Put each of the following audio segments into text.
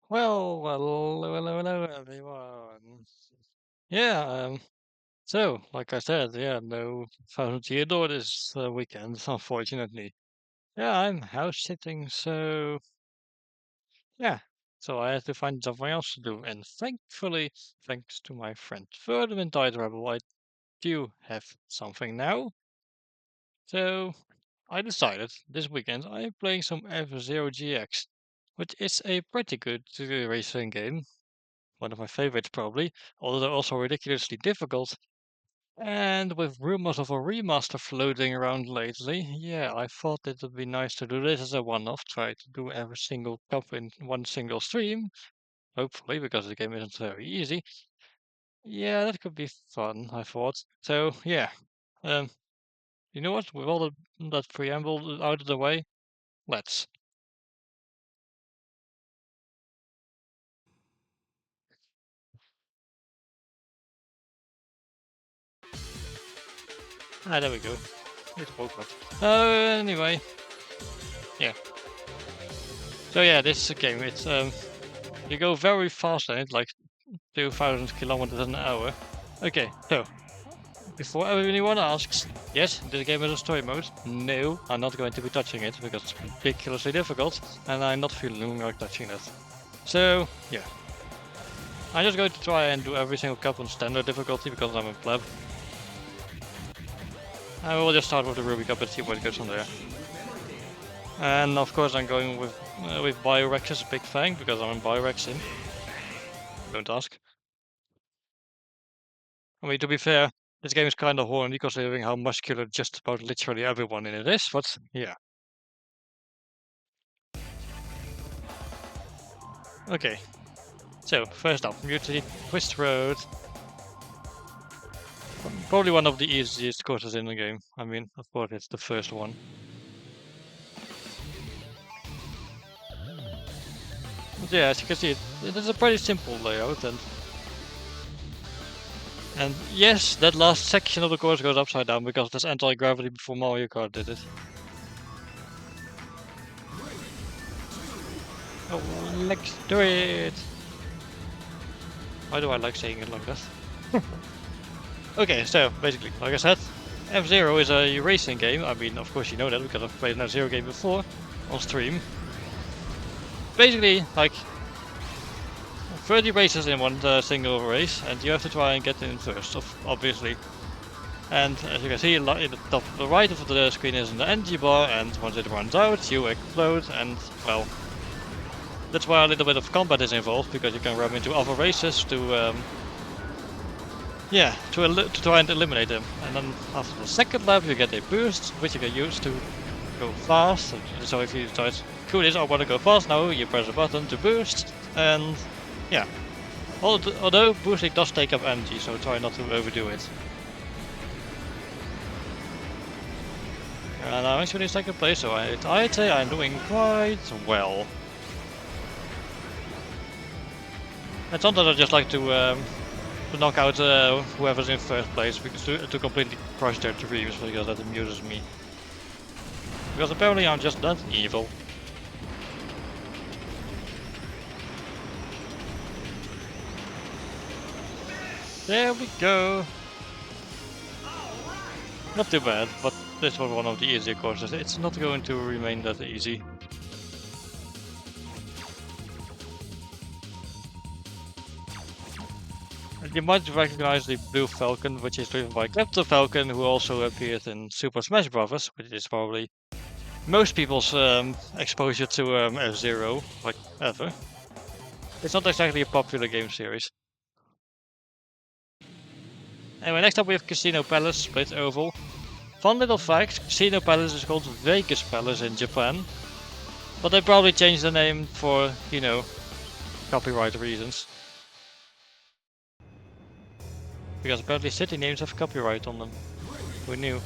Hello, everyone. Yeah, so, like I said, yeah, no 1000 Year Door this weekend, unfortunately. Yeah, I'm house sitting, so, yeah. So I had to find something else to do, and thankfully, thanks to my friend Ferdinand Died Rebel, I do have something now. So, I decided this weekend I'm playing some F-Zero GX, which is a pretty good racing game. One of my favorites probably, although they're also ridiculously difficult. And with rumors of a remaster floating around lately, yeah, I thought it would be nice to do this as a one-off, try to do every single cup in one single stream, hopefully, because the game isn't very easy. Yeah, that could be fun, I thought. So, yeah, um, you know what, with all that preamble out of the way, let's. Ah, there we go. It woke up. Anyway, yeah. So yeah, this is a game. It's you go very fast in it, like 2,000 kilometers an hour. Okay, so before anyone asks, yes, this game has a story mode. No, I'm not going to be touching it because it's ridiculously difficult, and I'm not feeling like touching it. So yeah, I'm just going to try and do every single cup on standard difficulty because I'm a pleb. I will just start with the Ruby Cup and see what goes on there. And of course, I'm going with Biorex as a big thing because I'm a Biorex sim. Don't ask. I mean, to be fair, this game is kind of horny considering how muscular just about literally everyone in it is, but yeah. Okay, so first up, Mutiny Twist Road. Probably one of the easiest courses in the game. I mean, of course, it's the first one. But yeah, as you can see, it is a pretty simple layout, and yes, that last section of the course goes upside down because there's anti-gravity before Mario Kart did it. Oh, let's do it! Why do I like saying it like that? Okay, so basically, like I said, F-Zero is a racing game. I mean, of course you know that because I've played an F-Zero game before on stream. Basically, like 30 races in one single race, and you have to try and get in first, obviously. And as you can see, in the top the right of the screen is an energy bar, and once it runs out, you explode, and well, that's why a little bit of combat is involved, because you can run into other races to yeah, to try and eliminate them. And then after the second lap, you get a boost, which you can use to go fast. So if you decide, cool, this I want to go fast now, you press a button to boost, and yeah. Although boosting does take up energy, so try not to overdo it. And I'm actually in second place, so I'd say I'm doing quite well. And sometimes I just like to knock out whoever's in first place, because to completely crush their dreams, because that amuses me. Because apparently I'm just that evil. There we go. Not too bad, but this was one of the easier courses. It's not going to remain that easy. You might recognize the Blue Falcon, which is driven by Captain Falcon, who also appeared in Super Smash Bros., which is probably most people's exposure to F-Zero, like, ever. It's not exactly a popular game series. Anyway, next up we have Casino Palace, split oval. Fun little fact, Casino Palace is called Vegas Palace in Japan. But they probably changed the name for, you know, copyright reasons. Because apparently city names have copyright on them. Who knew?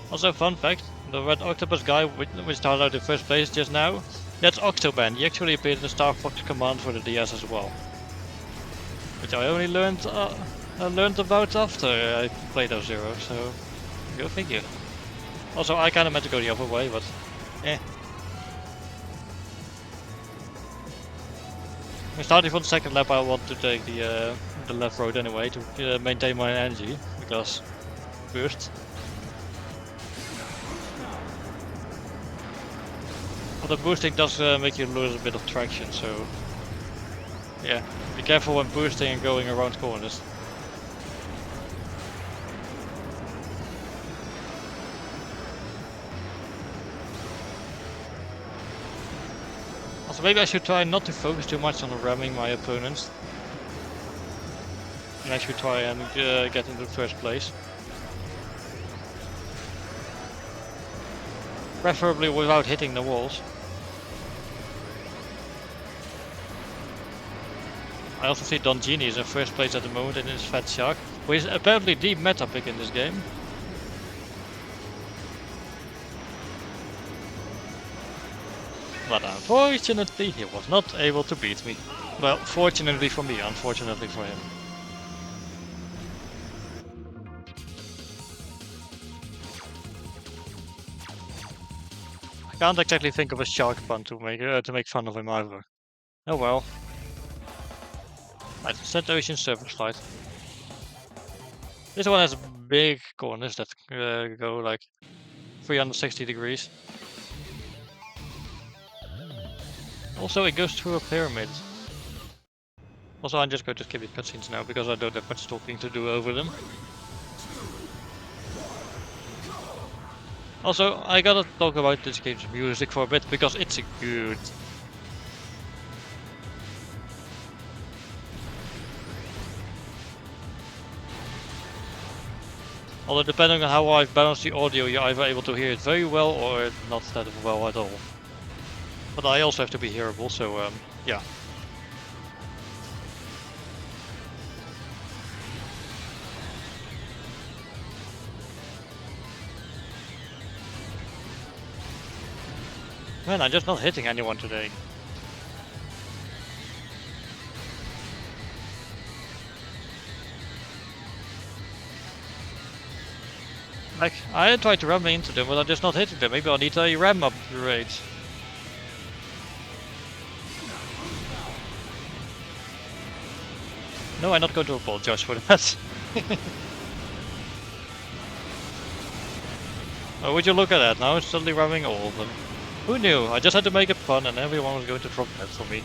Also, fun fact, the red octopus guy which started out in first place just now, that's Octoban. He actually appeared in the Star Fox Command for the DS as well. Which I only learned about after I played F-Zero, so go figure. Also, I kinda meant to go the other way, but eh. Starting from the second lap, I want to take the left road anyway to maintain my energy, because burst. But the boosting does make you lose a bit of traction, so yeah, be careful when boosting and going around corners. Also, maybe I should try not to focus too much on ramming my opponents. And actually try and get into first place. Preferably without hitting the walls. I also see Don Genie is in first place at the moment in his Fat Shark, who is apparently the meta pick in this game. But unfortunately, he was not able to beat me. Well, fortunately for me, unfortunately for him. I can't exactly think of a shark pun to make fun of him either. Oh well. Right, set Ocean Surface Slide. This one has big corners that go like 360 degrees. Also, it goes through a pyramid. Also, I'm just going to skip the cutscenes now because I don't have much talking to do over them. Also, I gotta talk about this game's music for a bit because it's good. Although depending on how I've balanced the audio, you're either able to hear it very well or not that well at all. But I also have to be hearable, so yeah. Man, I'm just not hitting anyone today. Like, I tried to ram into them, but I'm just not hitting them. Maybe I need a ram upgrade. No, I'm not going to apologize for that. Oh, would you look at that? Now it's suddenly ramming all of them. Who knew? I just had to make it fun and everyone was going to drop that for me.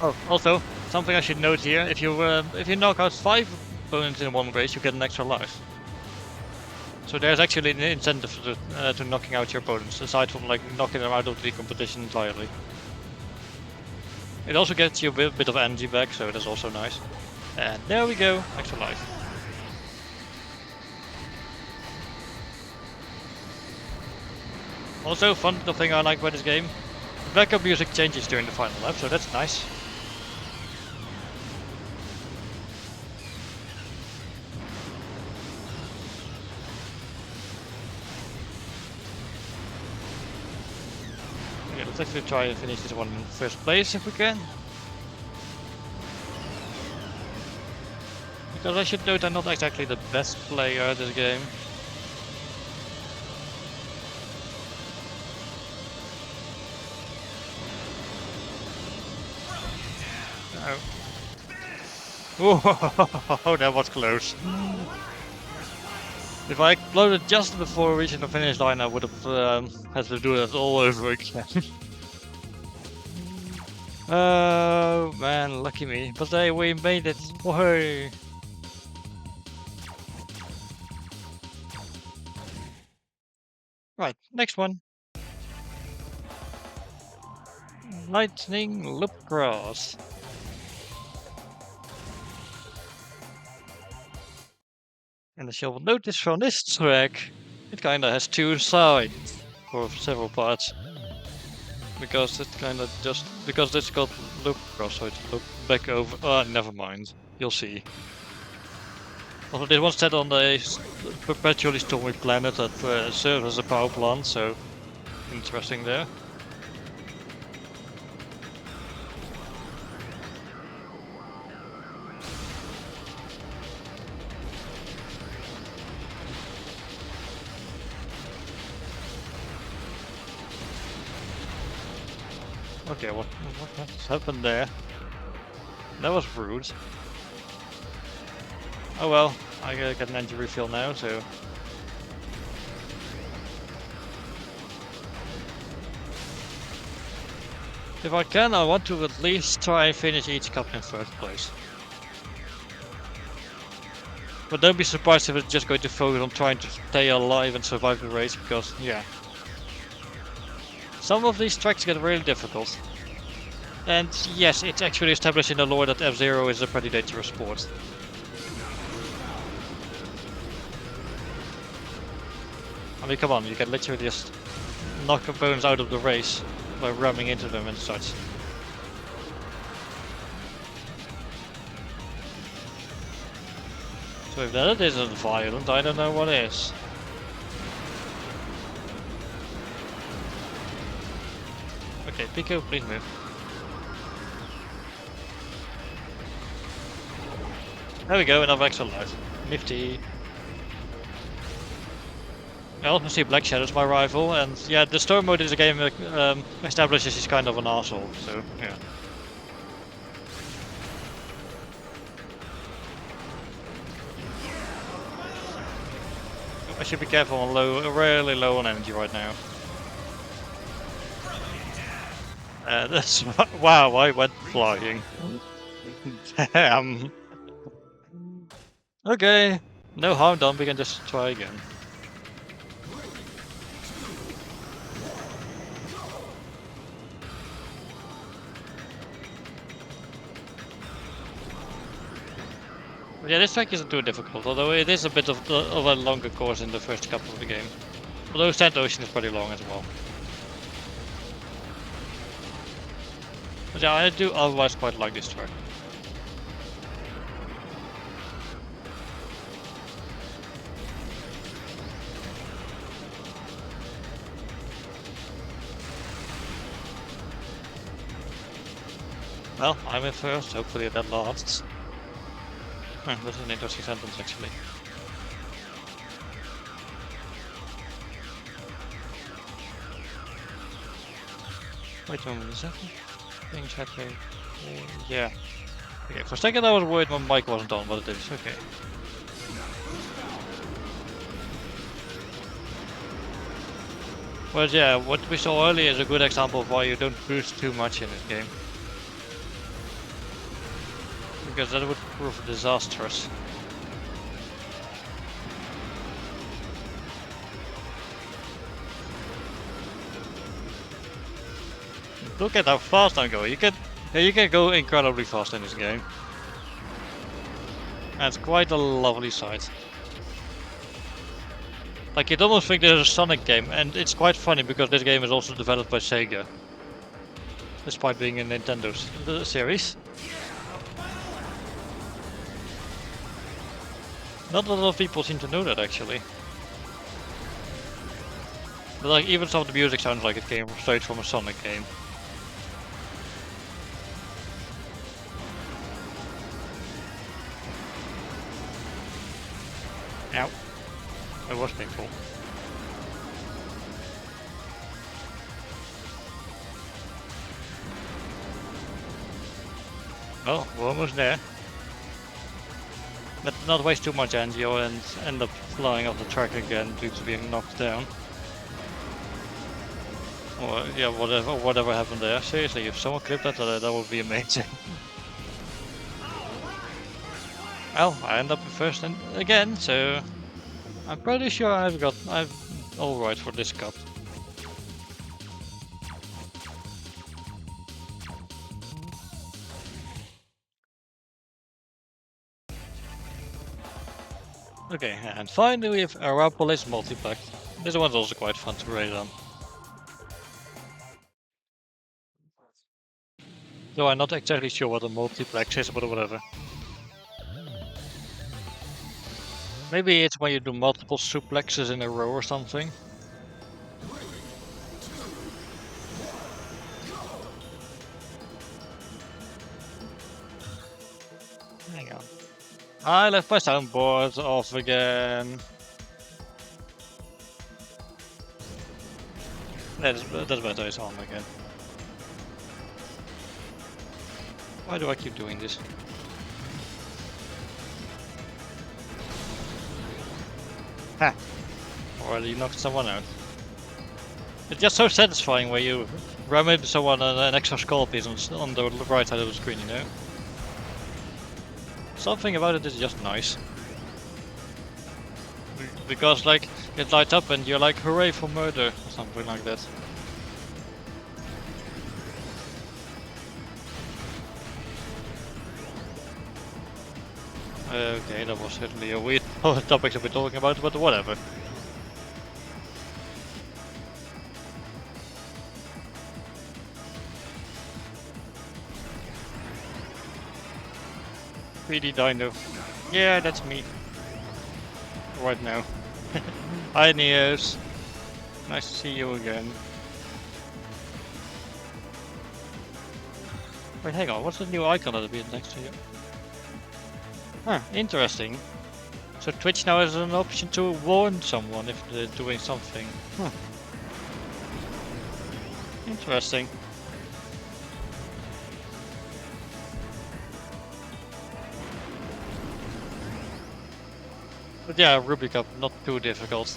Oh, also, something I should note here, if you knock out 5 opponents in one race, you get an extra life. So there's actually an incentive to knocking out your opponents, aside from like knocking them out of the competition entirely. It also gets you a bit of energy back, so that's also nice. And there we go, extra life. Also, fun little thing I like about this game, the backup music changes during the final lap, so that's nice. Okay, let's actually try and finish this one in first place if we can. Because I should note I'm not exactly the best player at this game. Oh, that was close. If I exploded just before reaching the finish line, I would have had to do that all over again. Oh man, lucky me. But hey, we made it. Whoa! Right, next one. Lightning Loop Cross. And as you'll notice from this track, it kinda has 2 sides for several parts. Because it kinda just because it's got loop cross, so it loop back over. Oh, never mind. You'll see. Also, this one's set on a perpetually stormy planet that serves as a power plant, so interesting there. Okay, what happened there? That was rude. Oh well, I get an energy refill now, so... If I can, I want to at least try and finish each cup in first place. But don't be surprised if it's just going to focus on trying to stay alive and survive the race, because, yeah. Some of these tracks get really difficult. And yes, it's actually established in the lore that F-Zero is a pretty dangerous sport. I mean, come on, you can literally just knock opponents out of the race by ramming into them and such. So if that isn't violent, I don't know what is. Okay, Pico, please move. There we go, another extra life. Nifty. I also see Black Shadow's my rival, and yeah, the storm mode is a game that establishes he's kind of an asshole, so yeah. I should be careful on really low on energy right now. That's wow, I went flying. Damn. Okay, no harm done, we can just try again. Yeah, this track isn't too difficult, although it is a bit of a longer course in the first couple of the game. Although Sand Ocean is pretty long as well. But yeah, I do otherwise quite like this track. Well, I'm in first, hopefully that lasts. That's an interesting sentence, actually. Wait a moment, is that things happening? Yeah. Okay, for a second I was worried my mic wasn't on, but it is. Okay. But yeah, what we saw earlier is a good example of why you don't boost too much in this game. Because that would prove disastrous. Look at how fast I'm going. You can go incredibly fast in this game. And it's quite a lovely sight. Like, you'd almost think this is a Sonic game, and it's quite funny because this game is also developed by Sega. Despite being a Nintendo series. Not a lot of people seem to know that, actually. But like, even some of the music sounds like it came straight from a Sonic game. Ow. It was painful. Oh, we're almost there. But not waste too much angio and end up flying off the track again due to being knocked down. Or yeah, whatever happened there. Seriously, if someone clipped that, that would be amazing. Well, I end up in first and again, so I'm pretty sure I'm alright for this cup. Okay, and finally we have Arapolis Multiplex. This one's also quite fun to raid on. Though I'm not exactly sure what a multiplex is, but whatever. Maybe it's when you do multiple suplexes in a row or something. Hang on. I left my soundboard off again. That's better, it's on again. Why do I keep doing this? Ha! Already knocked someone out. It's just so satisfying when you ram into someone and an extra skull piece on the right side of the screen, you know? Something about it is just nice. Because like, it lights up and you're like, hooray for murder, or something like that. Okay, that was certainly a weird topic to be talking about, but whatever. Greedy Dino. Yeah, that's me. Right now. Hi Neos. Nice to see you again. Wait, hang on, what's the new icon that'll be next to you? Huh, interesting. So Twitch now has an option to warn someone if they're doing something. Huh. Interesting. But yeah, Ruby Cup, not too difficult.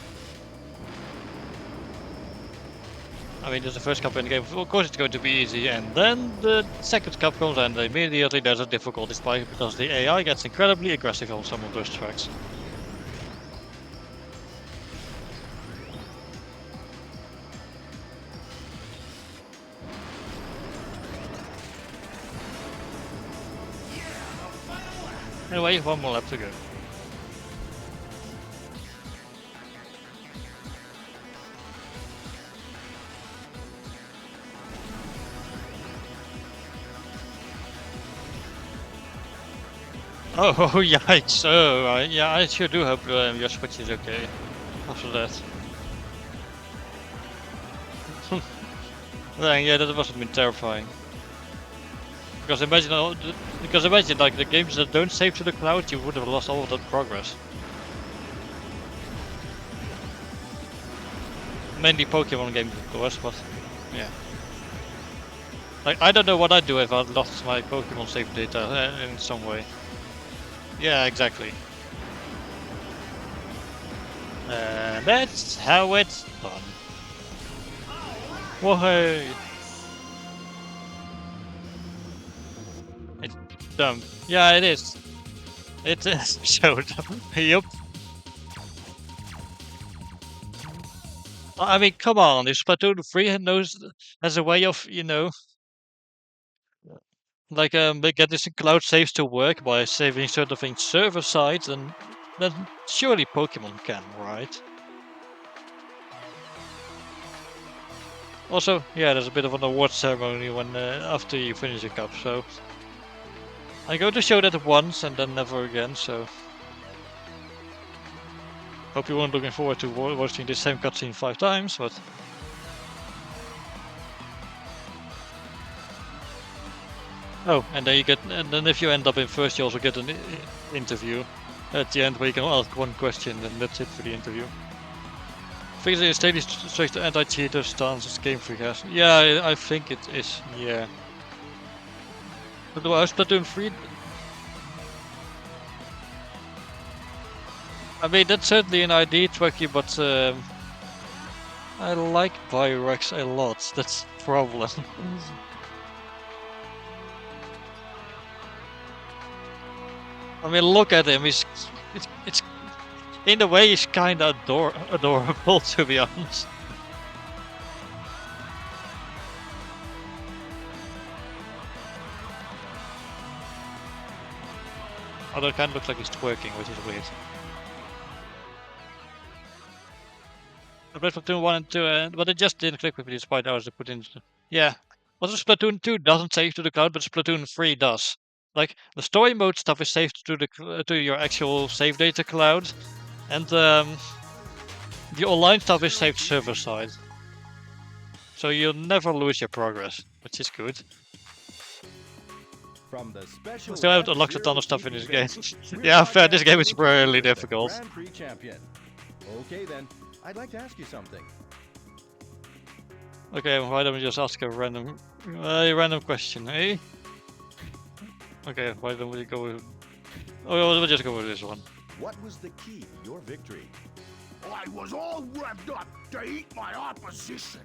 I mean, there's the first cup in the game, of course it's going to be easy, and then the second cup comes and immediately there's a difficulty spike because the AI gets incredibly aggressive on some of those tracks. Anyway, one more lap to go. Oh, yikes! Oh, yeah, I sure do hope your Switch is okay after that. Dang, yeah, that must have been terrifying. Because imagine, because imagine, like the games that don't save to the cloud, you would have lost all of that progress. Mainly Pokemon games, of course, but yeah. Like I don't know what I'd do if I lost my Pokemon save data in some way. Yeah, exactly. That's how it's done. Whoa! It's dumb. Yeah, it is. It is so dumb. Yup. I mean, come on. If Splatoon 3 knows has a way of, like getting some cloud saves to work by saving certain things server side, then surely Pokemon can, right? Also, yeah, there's a bit of an award ceremony when after you finish a cup, so I go to show that once and then never again. So hope you weren't looking forward to watching the same cutscene 5 times, but oh, and then and then if you end up in first, you also get an interview at the end where you can ask one question, and that's it for the interview. Fixing a daily strict anti-cheater stance is Game Freak has. Yeah, I think it is. Yeah. But well, Splatoon 3. I mean, that's certainly an ID tricky, but I like Pyrex a lot. That's the problem. I mean, look at him. It's in a way he's kind of adorable, to be honest. Although it kind of looks like he's twerking, which is weird. I played Splatoon 1 and 2, but it just didn't click with me despite hours I put in. Yeah. Also, Splatoon 2 doesn't save to the cloud, but Splatoon 3 does. Like, the story mode stuff is saved to to your actual save data cloud, and the online stuff is saved server side. So you'll never lose your progress, which is good. From the special Still haven't unlocked a ton of stuff in this game. Yeah, fair, this game is really difficult. Grand Prix champion. Okay then, I'd like to ask you something. Okay, why don't we just ask a random question, eh? Okay, why don't we go with... Oh, we'll just go with this one. What was the key to your victory? I was all revved up to eat my opposition.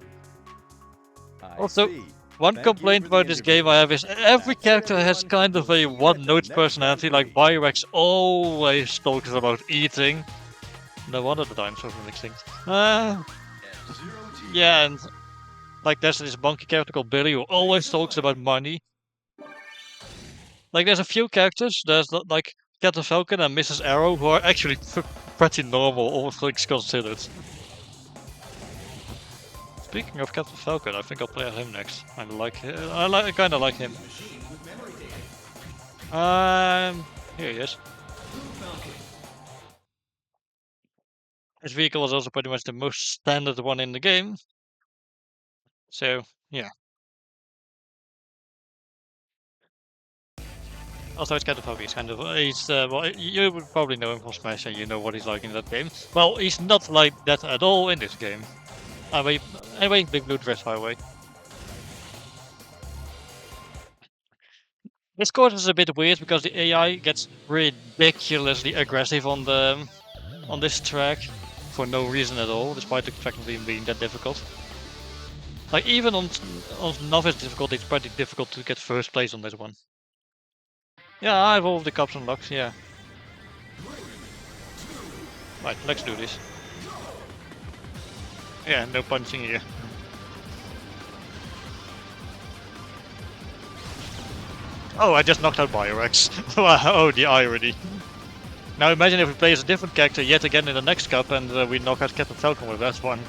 Also, one complaint about this game I have is every character has kind of a one-note personality, like Byrex always talks about eating. No wonder the dinosaurs were extinct. Yeah, and like there's this monkey character called Billy who always talks about money. Like there's a few characters, there's like Captain Falcon and Mrs. Arrow, who are actually pretty normal, all things considered. Speaking of Captain Falcon, I think I'll play as him next. I kind of like him. Here he is. His vehicle is also pretty much the most standard one in the game. So, yeah. Also, it's Captain Falcon. Well, you would probably know him from Smash and you know what he's like in that game. Well, he's not like that at all in this game. Anyway, Big Blue Dress Highway. This course is a bit weird because the AI gets ridiculously aggressive on this track for no reason at all, despite the track not even being that difficult. Like even on novice difficulty, it's pretty difficult to get first place on this one. Yeah, I have all of the cups unlocked. Yeah. Right, let's do this. Yeah, no punching here. Oh, I just knocked out Biorex. Oh, the irony. Now imagine if we play as a different character yet again in the next cup and we knock out Captain Falcon with that one.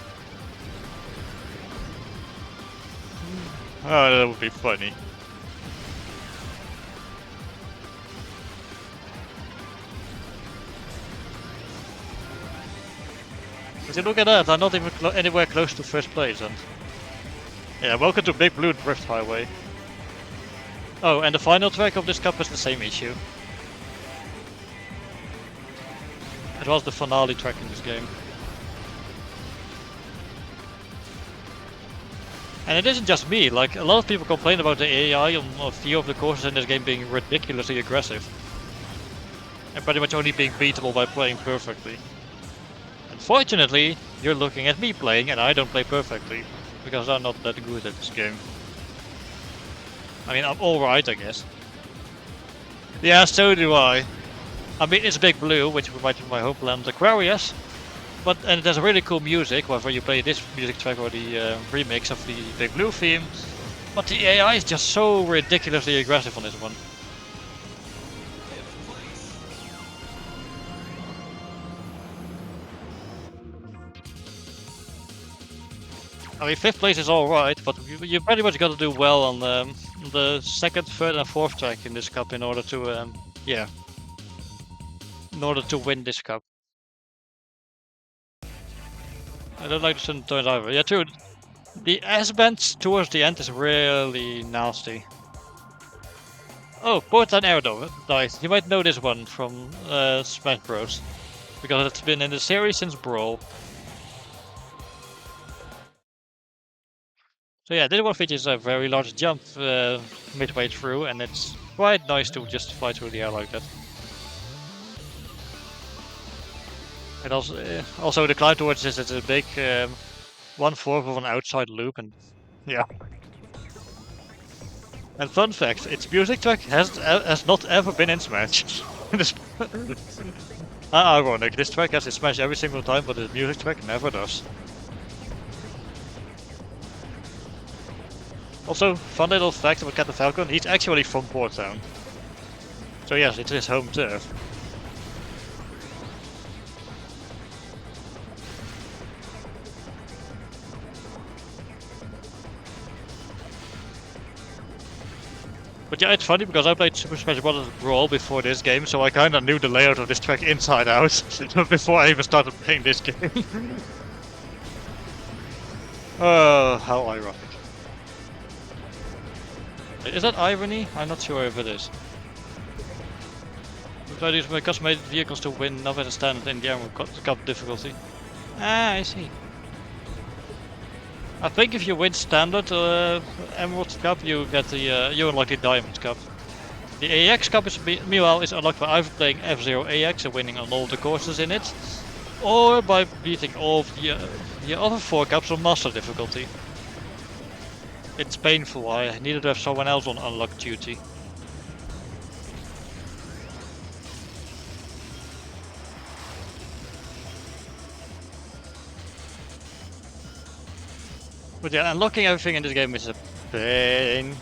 Oh, that would be funny. But look at that, I'm not even anywhere close to first place. And yeah, welcome to Big Blue Drift Highway. Oh, and the final track of this cup has the same issue. It was the finale track in this game. And it isn't just me, like a lot of people complain about the AI on a few of the courses in this game being ridiculously aggressive. And pretty much only being beatable by playing perfectly. Unfortunately, you're looking at me playing and I don't play perfectly. Because I'm not that good at this game. I mean, I'm alright, I guess. Yeah, so do I. I mean, it's Big Blue, which reminds me of my homeland Aquarius. And there's really cool music, whether you play this music track or the remix of the Big Blue theme. But the AI is just so ridiculously aggressive on this one. I mean, 5th place is alright, but you pretty much got to do well on the 2nd, 3rd and 4th track in this cup in order to, yeah, in order to win this cup. I don't like the Sun Turns either. Yeah, true. The S-bends towards the end is really nasty. Oh, Port and Air though, nice. You might know this one from Smash Bros. Because it's been in the series since Brawl. So yeah, this one features a very large jump midway through, and it's quite nice to just fly through the air like that. And also the climb towards this is a big 1/4 of an outside loop, and yeah. And fun fact, its music track has not ever been in Smash. This, ironic, this track has in Smash every single time, but the music track never does. Also, fun little fact about Captain Falcon, he's actually from Port Town. So yes, it's his home turf. But yeah, it's funny because I played Super Smash Bros. Brawl before this game, so I kinda knew the layout of this track inside out before I even started playing this game. Oh, how ironic. Is that irony? I'm not sure if it is. I use my custom-made vehicles to win, not as a standard in the Emerald Cup difficulty. Ah, I see. I think if you win standard Emerald Cup, you get the you unlock the Diamond Cup. The AX Cup is meanwhile is unlocked by either playing F-Zero AX and winning on all the courses in it, or by beating all of the other 4 cups on Master difficulty. It's painful. I needed to have someone else on unlock duty. But yeah, unlocking everything in this game is a pain.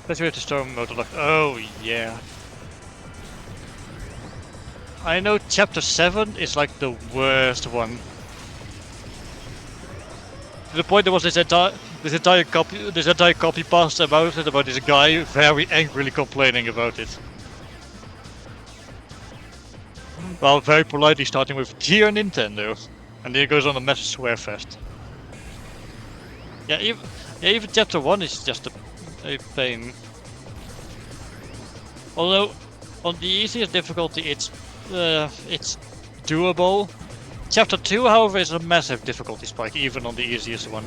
Especially with the storm mode unlocked. Oh yeah. I know chapter 7 is like the worst one. To the point there was this entire copy paste about it, about this guy very angrily complaining about it. Well, very politely starting with "Dear Nintendo," and then it goes on a massive swear fest. Yeah, even chapter 1 is just a pain. Although on the easiest difficulty it's doable. Chapter 2, however, is a massive difficulty spike, even on the easiest one.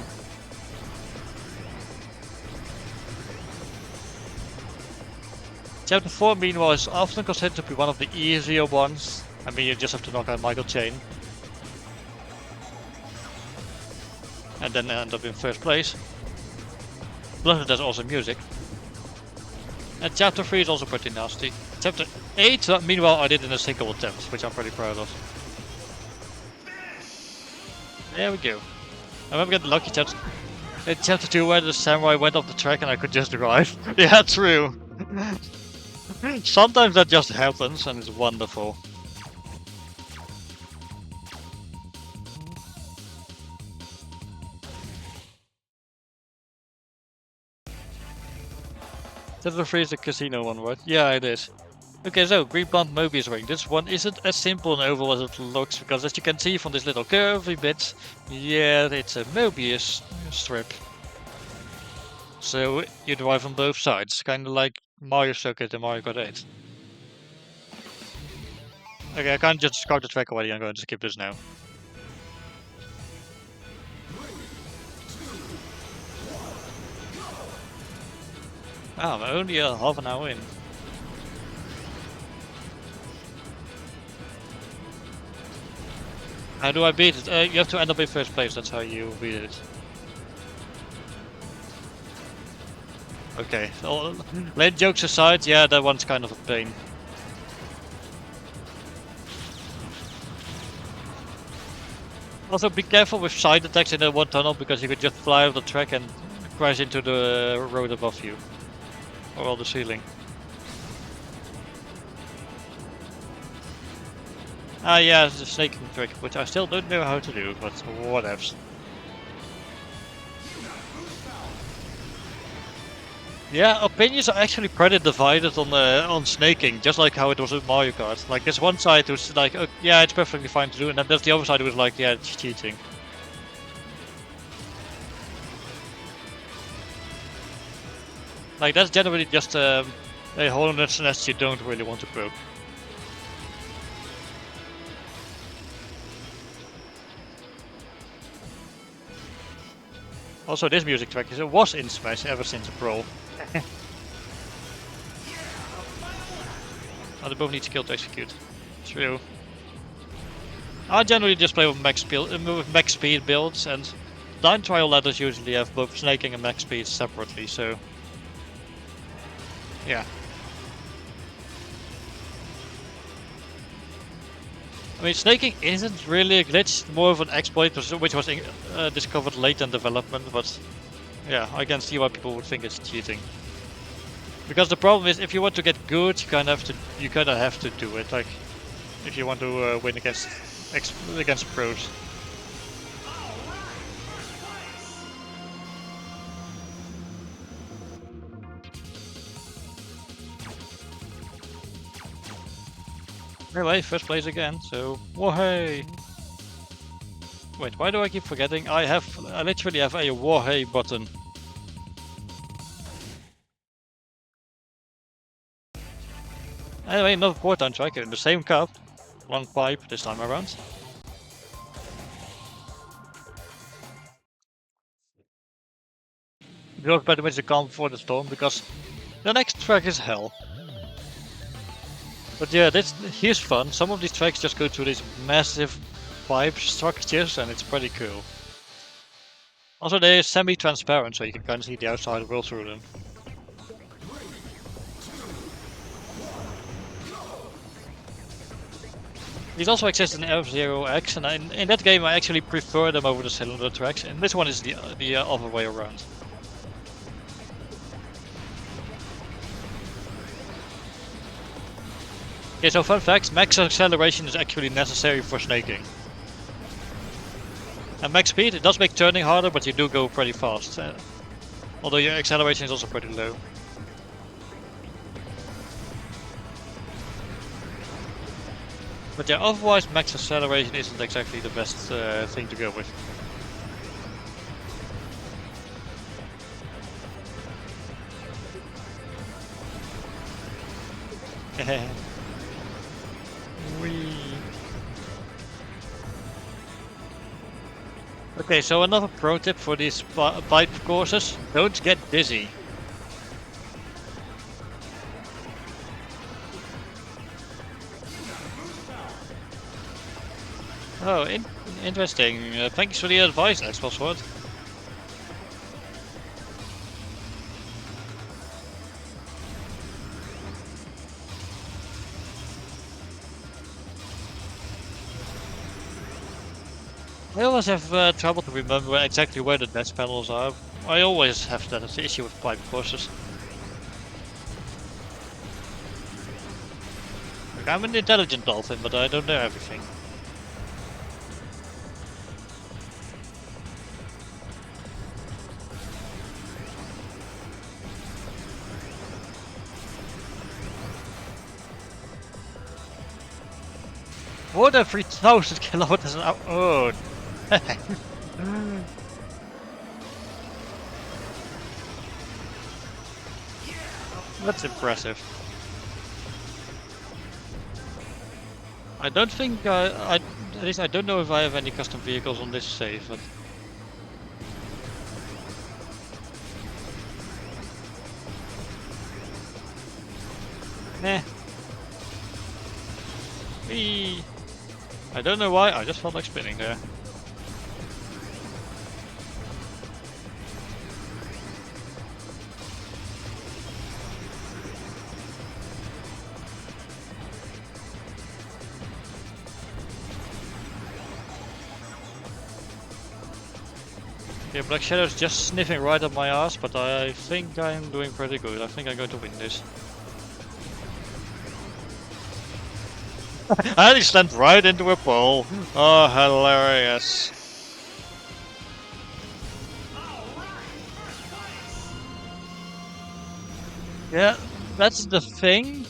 Chapter 4, meanwhile, is often considered to be one of the easier ones. I mean, you just have to knock out Michael Chain. And then end up in 1st place. Plus there's also music. And chapter 3 is also pretty nasty. Chapter 8, meanwhile, I did in a single attempt, which I'm pretty proud of. There we go. I remember getting lucky in chapter 2 where the samurai went off the track and I could just drive. Yeah, true. Sometimes that just happens and it's wonderful. Tether 3 is the casino one, right? Yeah, it is. Okay, so Green Bump Mobius ring. This one isn't as simple and oval as it looks, because as you can see from this little curvy bit, yeah, it's a Mobius strip. So you drive on both sides, kind of like Mario Circuit and Mario Kart 8. Okay, I can't just discard the track already, I'm going to skip this now. Ah, I'm only half an hour in. How do I beat it? You have to end up in first place, that's how you beat it. Okay, so, late jokes aside, yeah, that one's kind of a pain. Also, be careful with side attacks in the one tunnel, because you could just fly off the track and crash into the road above you. Or on the ceiling. Ah yeah, it's a snaking trick, which I still don't know how to do, but whatevs. Yeah, opinions are actually pretty divided on snaking, just like how it was with Mario Kart. Like, there's one side who's like, oh, yeah, it's perfectly fine to do, and then there's the other side who's like, yeah, it's cheating. Like, that's generally just a hole in the nest you don't really want to poke. Also, this music track was in Smash ever since Brawl. Oh, they both need skill to execute. True. I generally just play with max speed builds, and time trial ladders usually have both snaking and max speed separately, so yeah. I mean, snaking isn't really a glitch, it's more of an exploit which was discovered late in development, but yeah, I can see why people would think it's cheating. Because the problem is, if you want to get good, you kind of have to do it. Like, if you want to win against pros. Anyway, first place again. So, whoa-hey! Wait, why do I keep forgetting? I literally have a whoa-hey button. Anyway, another 4-time track in the same cup. Long pipe this time around. Build by the winds the calm before the storm, because the next track is hell. But yeah, here's fun. Some of these tracks just go through these massive pipe structures, and it's pretty cool. Also, they're semi-transparent, so you can kind of see the outside world through them. These also exist in F-Zero X, and in that game I actually prefer them over the cylinder tracks, and this one is the other way around. Okay, so fun fact, max acceleration is actually necessary for snaking. And max speed, it does make turning harder, but you do go pretty fast. Although your acceleration is also pretty low. But yeah, otherwise max acceleration isn't exactly the best thing to go with. Whee. Okay, so another pro tip for these pipe courses, don't get dizzy. Oh, interesting. Thanks for the advice, Xbox Sword. I always have trouble to remember exactly where the dash panels are. I always have that issue with pipe courses. Like, I'm an intelligent dolphin, but I don't know everything. More than 3,000 kilometers an hour. Oh. That's impressive. I don't think at least I don't know if I have any custom vehicles on this save, but nah. Whee! I don't know why, I just felt like spinning there. Yeah, Black Shadow's just sniffing right up my ass, but I think I'm doing pretty good. I think I'm going to win this. I just slammed right into a pole. Oh, hilarious. Yeah, that's the thing.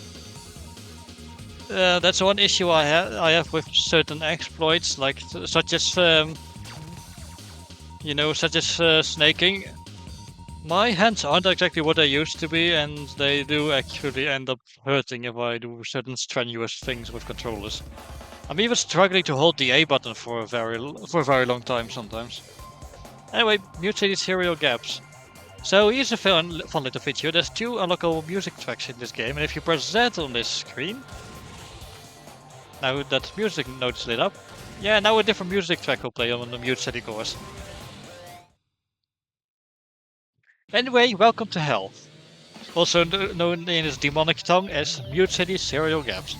That's one issue I have with certain exploits, like such as such as snaking. My hands aren't exactly what they used to be, and they do actually end up hurting if I do certain strenuous things with controllers. I'm even struggling to hold the A button for a very long time sometimes. Anyway, Mute City serial gaps. So here's a fun little feature. There's 2 unlockable music tracks in this game, and if you press Z on this screen, now that music note is lit up, yeah, now a different music track will play on the Mute City course. Anyway, welcome to Hell, also known in its demonic tongue as Mute City serial gaps.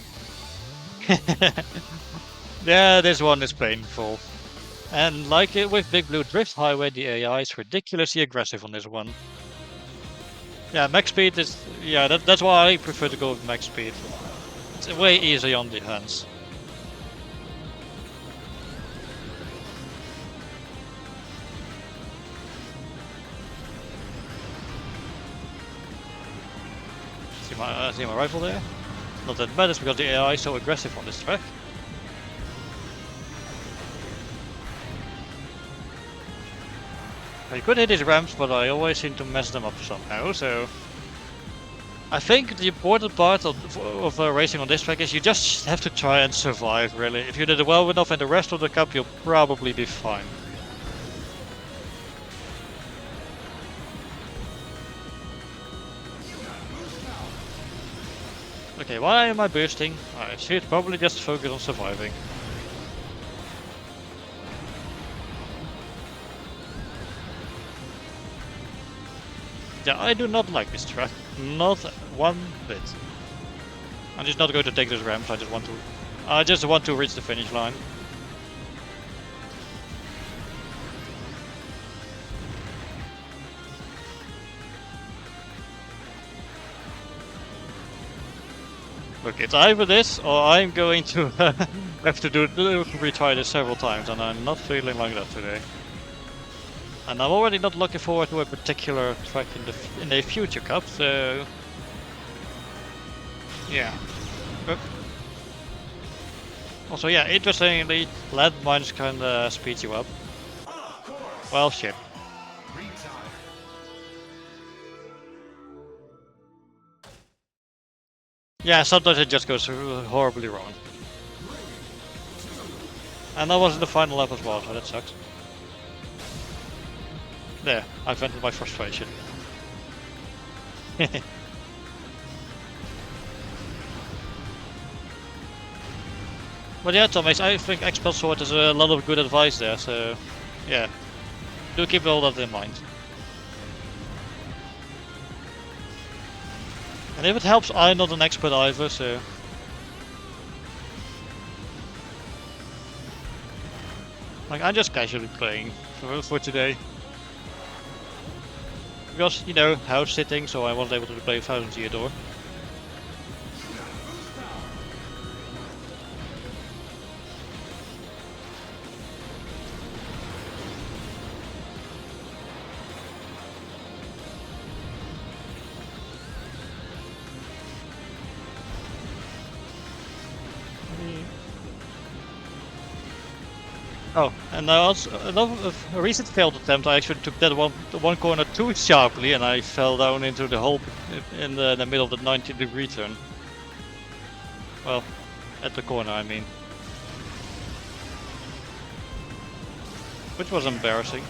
Yeah, this one is painful. And like it with Big Blue Drift Highway, the AI is ridiculously aggressive on this one. Yeah, max speed is... yeah, that's why I prefer to go with max speed. It's way easier on the hands. See my rifle there? Not that matters because the AI is so aggressive on this track. I could hit his ramps, but I always seem to mess them up somehow, so... I think the important part of racing on this track is you just have to try and survive, really. If you did it well enough in the rest of the cup, you'll probably be fine. Okay, why am I boosting? I should probably just focus on surviving. Yeah, I do not like this track. Not one bit. I'm just not going to take those ramps, I just want to reach the finish line. Look, it's either this or I'm going to have to retry this several times, and I'm not feeling like that today. And I'm already not looking forward to a particular track in a future cup, so yeah. Also, yeah, interestingly, landmines kinda speed you up. Well, shit. Yeah, sometimes it just goes horribly wrong. And that was in the final lap as well, so that sucks. There, I vented my frustration. But yeah, Thomas, I think Expel Sword is a lot of good advice there, so yeah, do keep all that in mind. And if it helps, I'm not an expert either, so... like, I'm just casually playing for today. Because, you know, house sitting, so I wasn't able to play 1000 Geodor. Oh, and I also a recent failed attempt. I actually took that one corner too sharply, and I fell down into the hole in the middle of the 90-degree turn. Well, at the corner, I mean, which was embarrassing.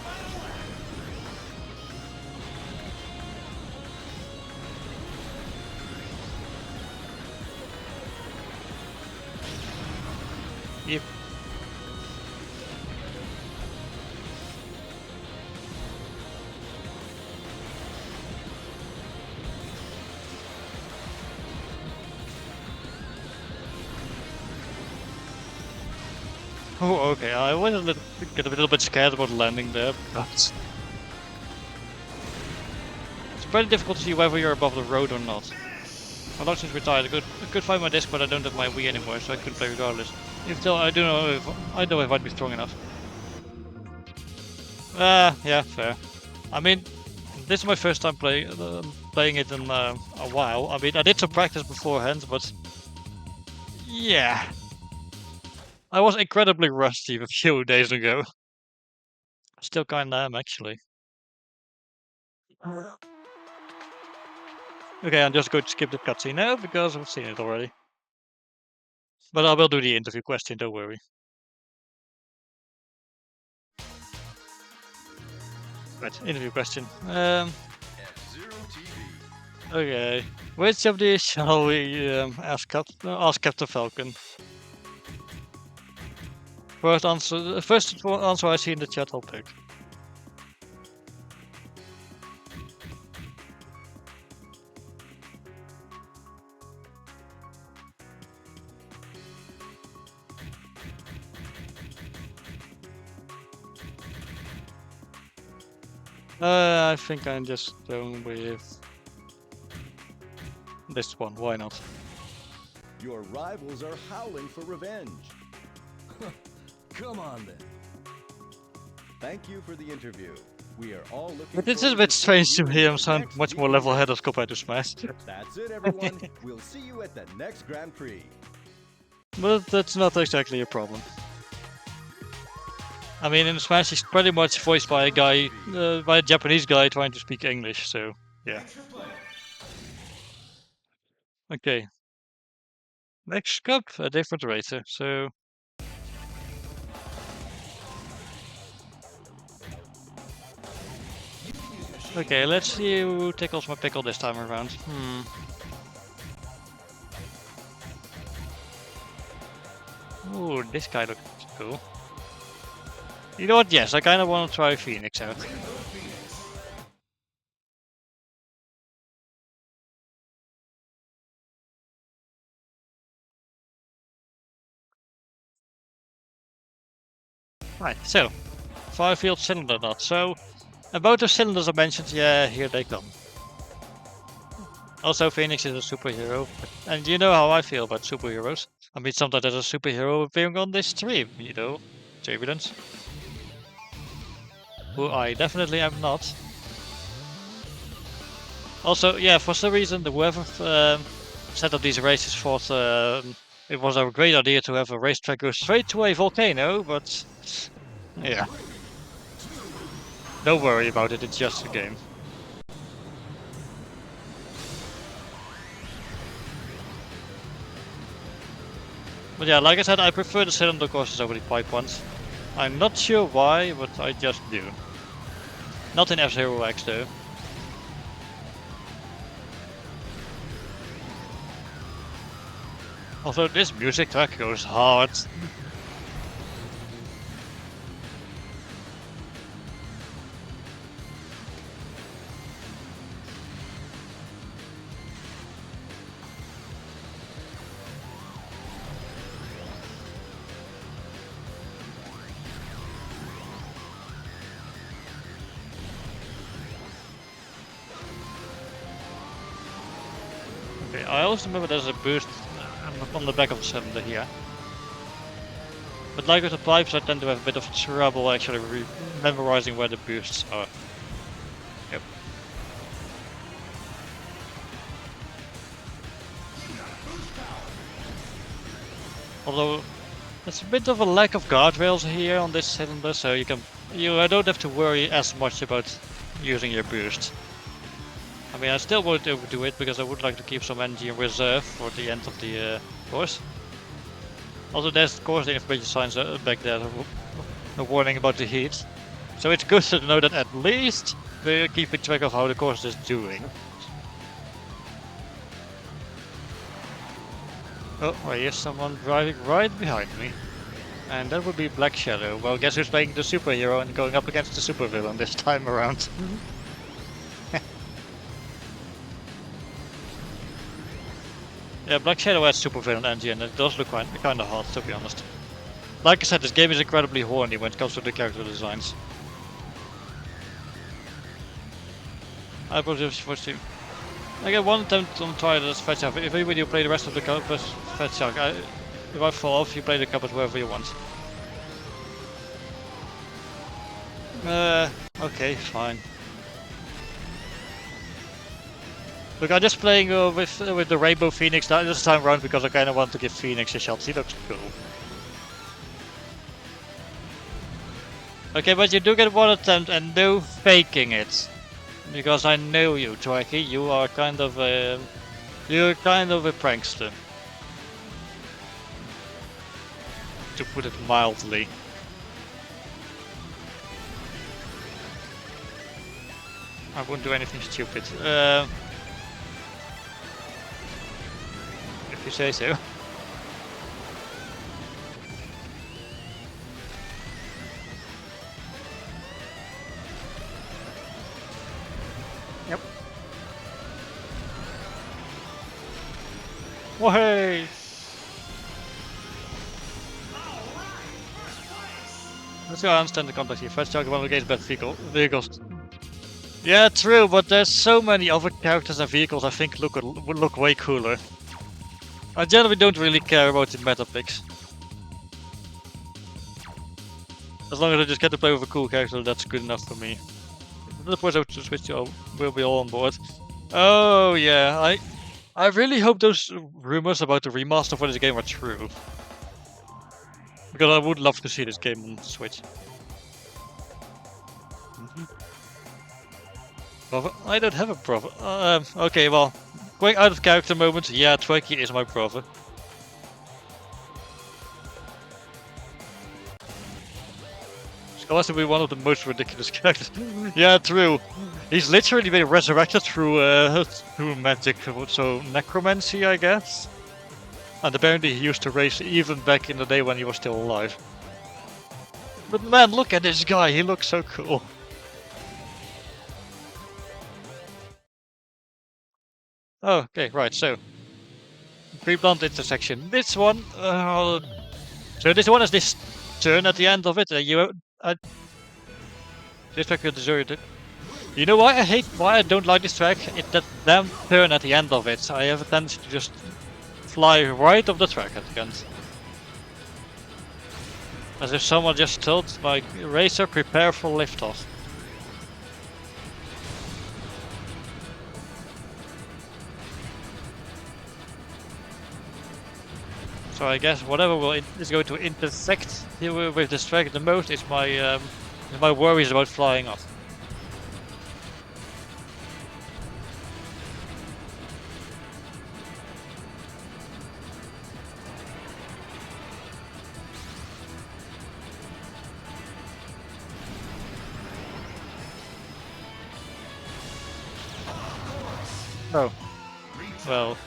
Yep. Oh, okay. I was get a little bit scared about landing there, but it's very difficult to see whether you're above the road or not. My license retired. I could find my disc, but I don't have my Wii anymore, so I couldn't play regardless. If still, I know if I'd be strong enough. Yeah, fair. I mean, this is my first time playing it in a while. I mean, I did some practice beforehand, but yeah, I was incredibly rusty a few days ago. Still kinda am, actually. Okay, I'm just going to skip the cutscene now because I've seen it already. But I will do the interview question, don't worry. Right, interview question. Okay. Which of these shall we ask Captain Falcon? First answer I see in the chat, I'll pick. I think I'm just going with this one. Why not? Your rivals are howling for revenge. Come on then. Thank you for the interview. We are all looking But it's a forward bit to strange seeing to you hear in him the sound next much more VOD. level-headed compared to Smash. That's it, everyone. We'll see you at the next Grand Prix. But that's not exactly a problem. I mean, in Smash, he's pretty much voiced by by a Japanese guy trying to speak English, so yeah. Okay. Next cup, a different racer, so... Okay, let's see who tickles my pickle this time around. Ooh, this guy looks cool. You know what? Yes, I kind of want to try Phoenix out. Right, so 5-field cylinder knot. So about the cylinders I mentioned, yeah, here they come. Also, Phoenix is a superhero, and you know how I feel about superheroes. I mean, sometimes there's a superhero appearing on this stream, you know, Turbulence. Who I definitely am not. Also, yeah, for some reason, whoever set up these races thought it was a great idea to have a racetrack go straight to a volcano, but yeah. Don't worry about it, it's just a game. But yeah, like I said, I prefer the cylinder courses over the pipe ones. I'm not sure why, but I just do. Not in F-Zero X though. Although this music track goes hard. Okay, I also remember there's a boost on the back of the cylinder here. But like with the pipes, I tend to have a bit of trouble actually memorizing where the boosts are. Yep. Although, There's a bit of a lack of guardrails here on this cylinder, so you don't have to worry as much about using your boost. I mean, I still won't overdo it because I would like to keep some energy in reserve for the end of the course. Also, there's of course the information signs back there, a warning about the heat. So it's good to know that at least we're keeping track of how the course is doing. Oh, I hear someone driving right behind me. And that would be Black Shadow. Well, guess who's playing the superhero and going up against the supervillain this time around? Yeah, Black Shadow has supervillain energy and it does look kinda hot, to be honest. Like I said, this game is incredibly horny when it comes to the character designs. I will just foresee. I get one attempt on try this fetch up. If you play the rest of the fetch up, if I fall off, you play the cupboard wherever you want. Okay, fine. Look, I'm just playing with the Rainbow Phoenix this time around because I kind of want to give Phoenix a shot. He looks cool. Okay, but you do get one attempt and no faking it. Because I know you, Twikey. You're kind of a prankster. To put it mildly. I wouldn't do anything stupid. If you say so. Yep. Whoa! Let's go understand the context here. First talk about against bad vehicles. Yeah, true, but there's so many other characters and vehicles I think would look way cooler. I generally don't really care about the meta picks. As long as I just get to play with a cool character, that's good enough for me. Of course, I would switch to we'll be all on board. Oh yeah, I really hope those rumors about the remaster for this game are true. Because I would love to see this game on Switch. Brother? I don't have a brother. Okay, well, going out of character moment, yeah, Twikey is my brother. Skull has to be one of the most ridiculous characters. Yeah, true. He's literally been resurrected through magic, so necromancy, I guess. And apparently he used to race even back in the day when he was still alive. But man, look at this guy, he looks so cool. Oh, okay, right, so. Pre-blunt intersection. This one, so this one has this turn at the end of it. This track you deserved it. You know why I don't like this track? It's that damn turn at the end of it. I have a tendency to just fly right off the track at the end. As if someone just told my racer, prepare for liftoff. So I guess whatever is going to intersect here with this track the most is my worries about flying off. Oh. Well.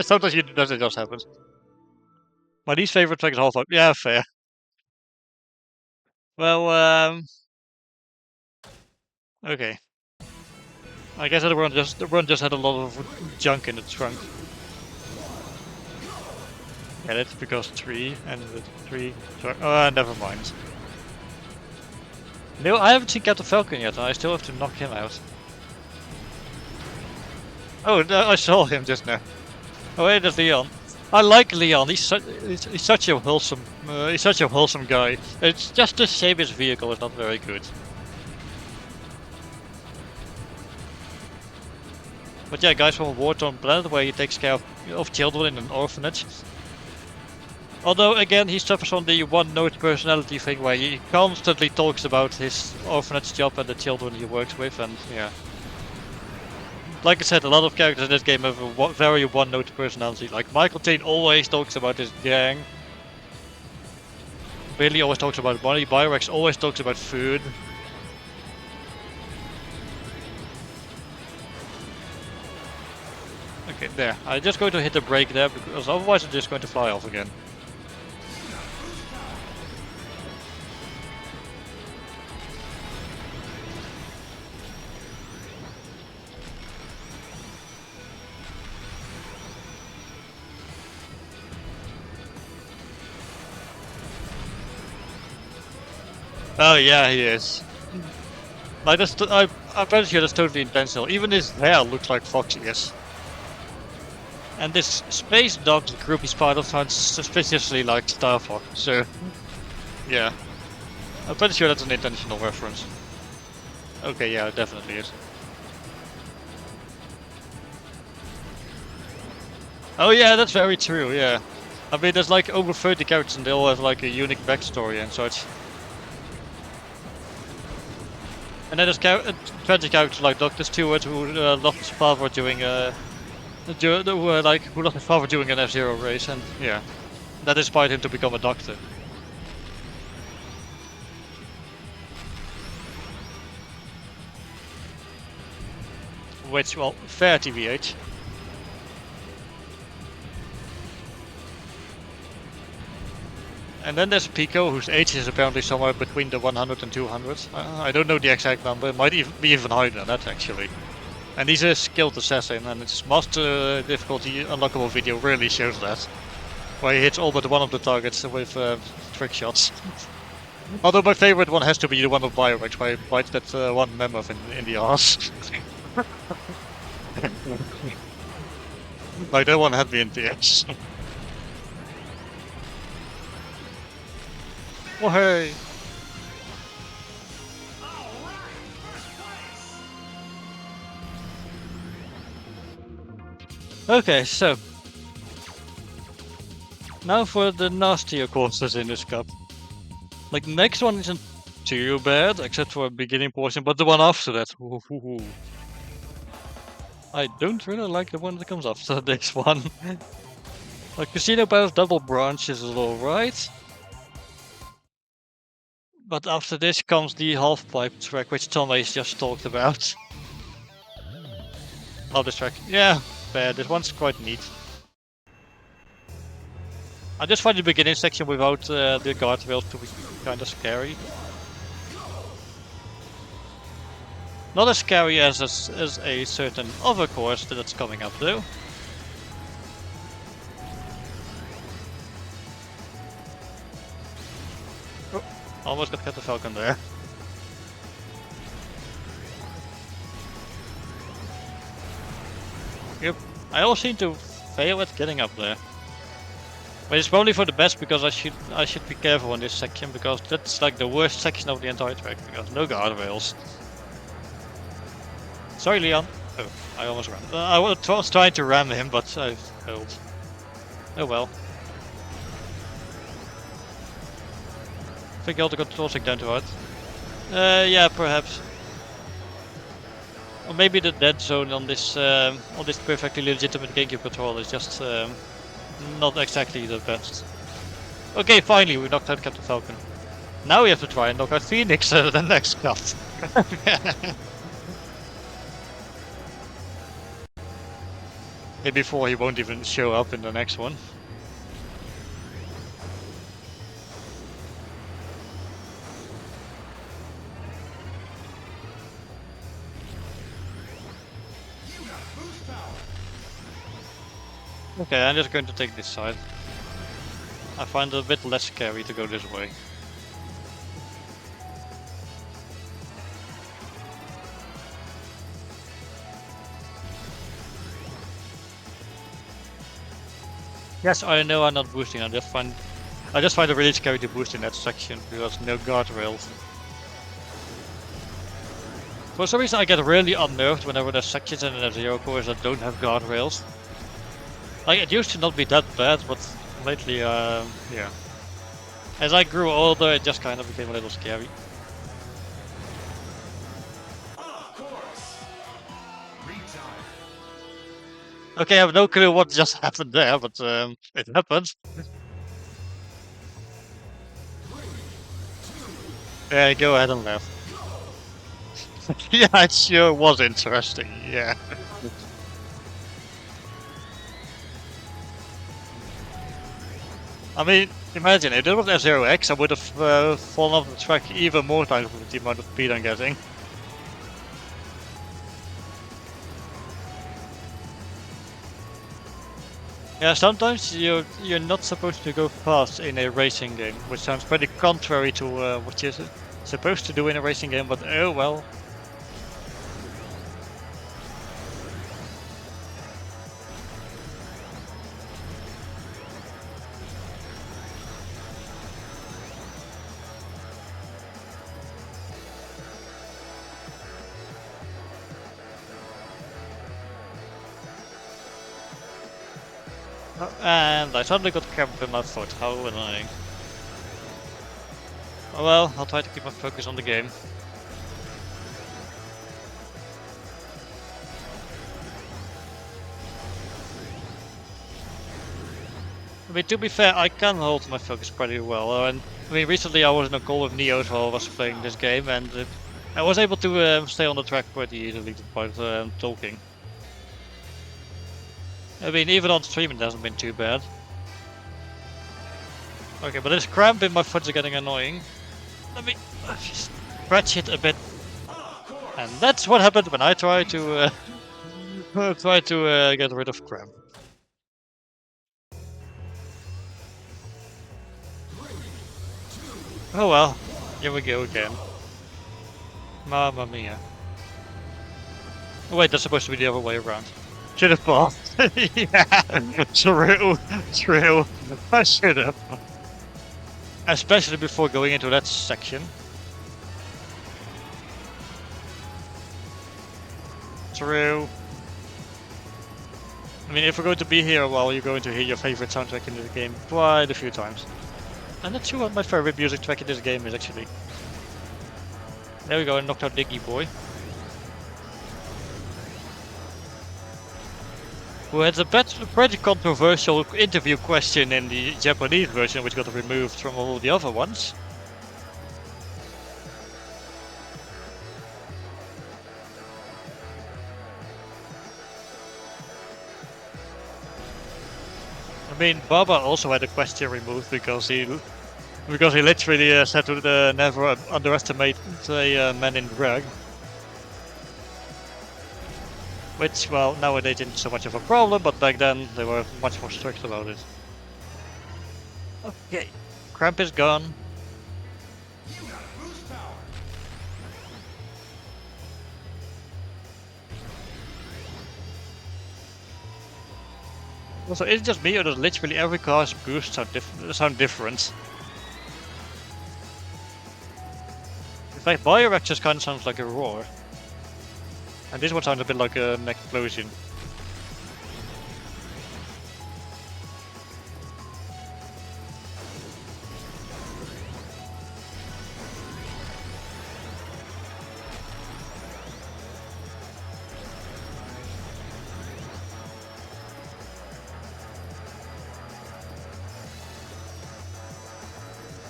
Sometimes that just happens. My least favorite track is Half-Life. Yeah, fair. Well, okay. I guess the run just had a lot of junk in the trunk. Get it? Because 3 and the 3... never mind. No, I haven't seen Captain Falcon yet, and I still have to knock him out. Oh, I saw him just now. Oh, wait, there's Leon. I like Leon. He's such a wholesome guy. It's just a shame his vehicle is not very good. But yeah, guys from a war-torn planet where he takes care of children in an orphanage. Although, again, he suffers from the one-note personality thing where he constantly talks about his orphanage job and the children he works with, and yeah. Like I said, a lot of characters in this game have a very one-note personality. Like, Michael Caine always talks about his gang. Billy always talks about money. Byrex always talks about food. Okay, there. I'm just going to hit the brake there, because otherwise I'm just going to fly off again. Oh yeah, he is. Like I'm pretty sure that's totally intentional. Even his hair looks like Foxy's. And this space dog group he's part of sounds suspiciously like Star Fox. So yeah, I'm pretty sure that's an intentional reference. Okay, yeah, it definitely is. Oh yeah, that's very true. Yeah, I mean there's like over 30 characters and they all have like a unique backstory and such. And then there's 20 characters like Dr. Stewart who lost his father during who lost his father during an F-Zero race, and yeah, that inspired him to become a doctor. Which, well, fair TVH. And then there's Pico, whose age is apparently somewhere between the 100 and 200. I don't know the exact number, it might even be even higher than that actually. And he's a skilled assassin, and its master difficulty unlockable video really shows that. Where he hits all but one of the targets with trick shots. Although my favorite one has to be the one of Biorex, where he bites that one mammoth in the ass. Like, that one had me in tears. Oh hey! Okay, so now for the nastier courses in this cup. Like, the next one isn't too bad, except for a beginning portion, but the one after that. Ooh. I don't really like the one that comes after this one. Like, Casino Battle's double branch is alright. But after this comes the half-pipe track, which Tommy's just talked about. Love this track. Yeah, fair. This one's quite neat. I just find the beginning section without the guardrails to be kind of scary. Not as scary as a certain other course that's coming up though. Oh, almost got the Falcon there. Yep, I all seem to fail at getting up there. But it's probably for the best because I should be careful in this section because that's like the worst section of the entire track because no guardrails. Sorry, Leon. Oh, I almost ran. I was trying to ram him, but I failed. Oh well. I think I'll control stick down to hard. Yeah, perhaps. Or maybe the dead zone on this perfectly legitimate GameCube controller is just not exactly the best. Okay, finally we knocked out Captain Falcon. Now we have to try and knock out Phoenix the next cut. Maybe before he won't even show up in the next one. Okay, I'm just going to take this side. I find it a bit less scary to go this way. Yes, I know I'm not boosting, I just find it really scary to boost in that section because no guardrails. For some reason I get really unnerved whenever there's sections in an F-Zero course that don't have guardrails. Like, it used to not be that bad, but lately, yeah. As I grew older, it just kind of became a little scary. Okay, I have no clue what just happened there, but it happened. Yeah, go ahead and laugh. Yeah, it sure was interesting. Yeah. I mean, imagine if it was F0X, I would have fallen off the track even more times with the amount of speed I'm getting. Yeah, sometimes you're not supposed to go fast in a racing game, which sounds pretty contrary to what you're supposed to do in a racing game, but oh well. And I suddenly got cramp in my foot, how annoying. Oh well, I'll try to keep my focus on the game. I mean, to be fair, I can hold my focus pretty well, and I mean, recently I was in a call with Neos while I was playing this game, and I was able to stay on the track pretty easily despite talking. I mean, even on stream it hasn't been too bad. Okay, but this cramp in my foot is getting annoying. Let me stretch it a bit. And that's what happened when I try to get rid of cramp. Oh well, here we go again. Mamma mia. Oh, wait, that's supposed to be the other way around. Should have thought. Yeah, true, true. I should have. Especially before going into that section. True. I mean, if we're going to be here a while, you're going to hear your favorite soundtrack in the game quite a few times. I'm not sure what my favorite music track in this game is, actually. There we go, I knocked out Diggy Boy. Who had a pretty controversial interview question in the Japanese version, which got removed from all the other ones. I mean, Baba also had a question removed because he literally said to never underestimate a man in drag. Which, well, nowadays isn't so much of a problem, but back then they were much more strict about it. Okay, cramp is gone. Also, is it just me or does literally every car's boost sound different? In fact, Biorex just kind of sounds like a roar. And this one sounds a bit like an explosion.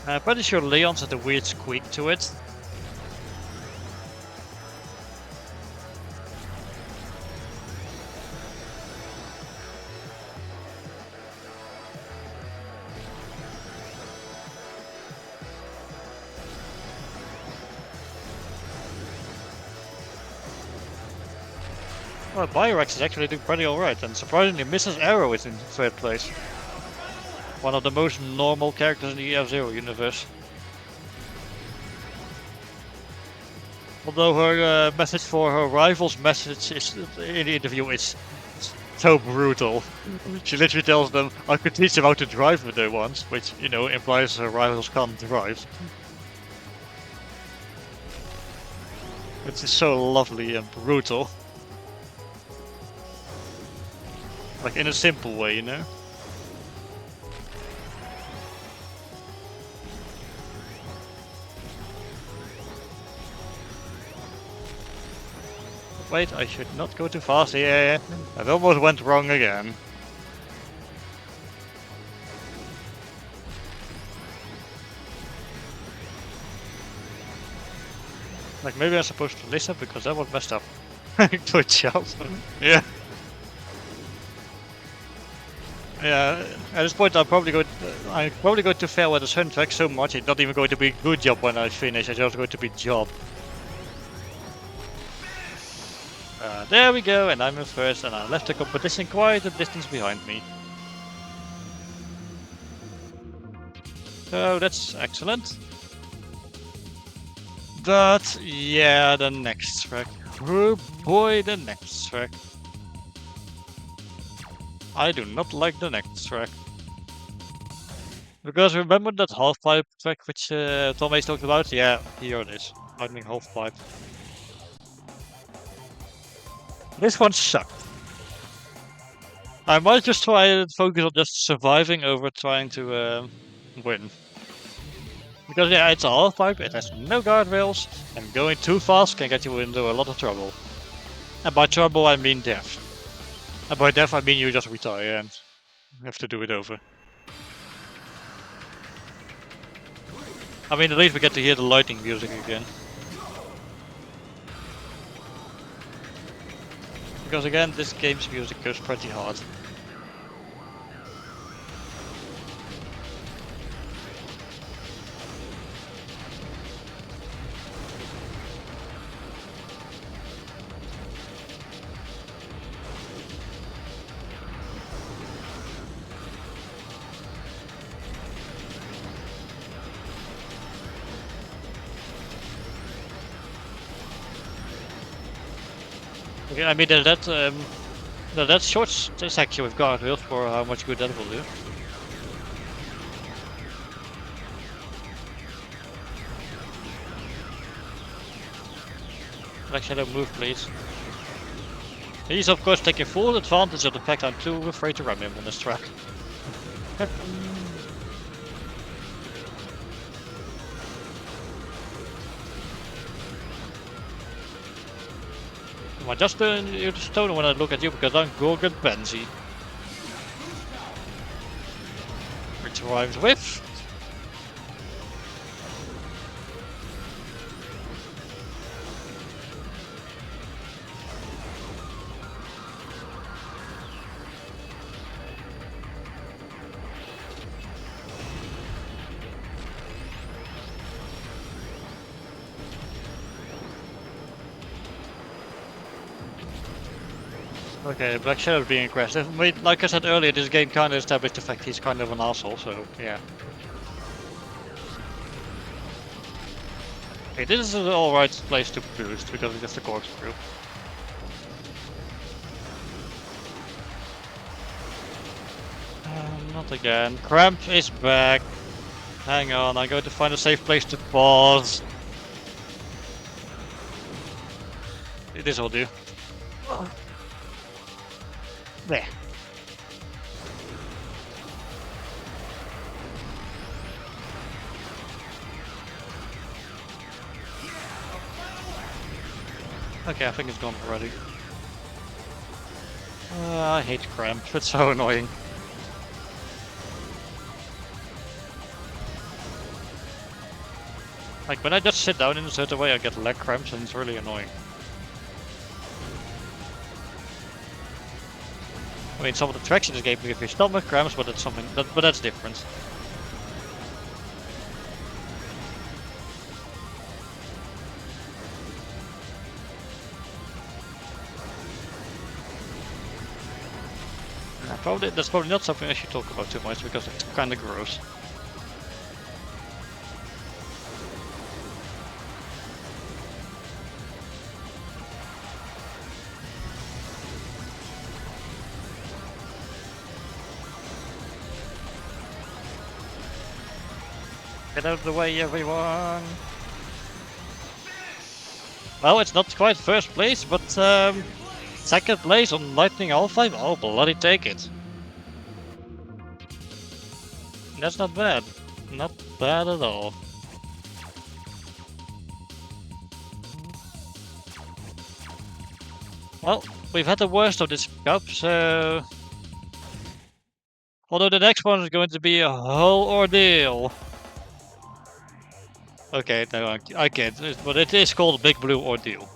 I'm pretty sure Leon's had a weird squeak to it. Well, Biorex is actually doing pretty alright, and surprisingly Mrs. Arrow is in third place. One of the most normal characters in the F-Zero universe. Although her message for her rival's message in the interview is so brutal. She literally tells them, I could teach them how to drive if they want, which, you know, implies her rivals can't drive. Which is so lovely and brutal. Like, in a simple way, you know? wait, I should not go too fast here. That almost went wrong again. Like, maybe I'm supposed to listen because that was messed up. Good job. Yeah. Yeah, at this point I'm probably going to fail at the sun track so much it's not even going to be a good job when I finish, it's just going to be job. There we go, and I'm in first, and I left the competition quite a distance behind me. So that's excellent. But yeah, the next track. Oh boy, the next track. I do not like the next track. Because remember that half-pipe track which Tom Hayes talked about? Yeah, here it is. Lightning half-pipe. This one sucked. I might just try and focus on just surviving over trying to win. Because yeah, it's a half-pipe, it has no guardrails, and going too fast can get you into a lot of trouble. And by trouble I mean death. And by death I mean you just retire and have to do it over. I mean, at least we get to hear the lightning music again. Because again, this game's music goes pretty hard. Okay, I mean that short section with guardrails for how much good that will do. Black Shadow, move please. He's of course taking full advantage of the fact I'm too afraid to ram him on this track. Come on, just you're the stoner when I look at you because I'm Gorgon Benzi. Which rhymes with... Okay, Black Shadow's being aggressive. I mean, like I said earlier, this game kind of established the fact he's kind of an asshole, so yeah. Okay, this is an alright place to boost because it's just a corkscrew. Not again. Cramp is back. Hang on, I'm going to find a safe place to pause. This will do. There. Okay, I think it's gone already. I hate Cramp, it's so annoying. Like, when I just sit down in a certain way I get leg cramps and it's really annoying. I mean, some of the tracks in this game give you stomach cramps, but that's something. But that's different. That's probably not something I should talk about too much because it's kind of gross. Get out of the way, everyone! Well, it's not quite first place, but second place on Lightning Alpha. Oh, bloody take it! That's not bad. Not bad at all. Well, we've had the worst of this cup, so... Although the next one is going to be a whole ordeal. Okay, no, I can't, but it is called Big Blue Ordeal.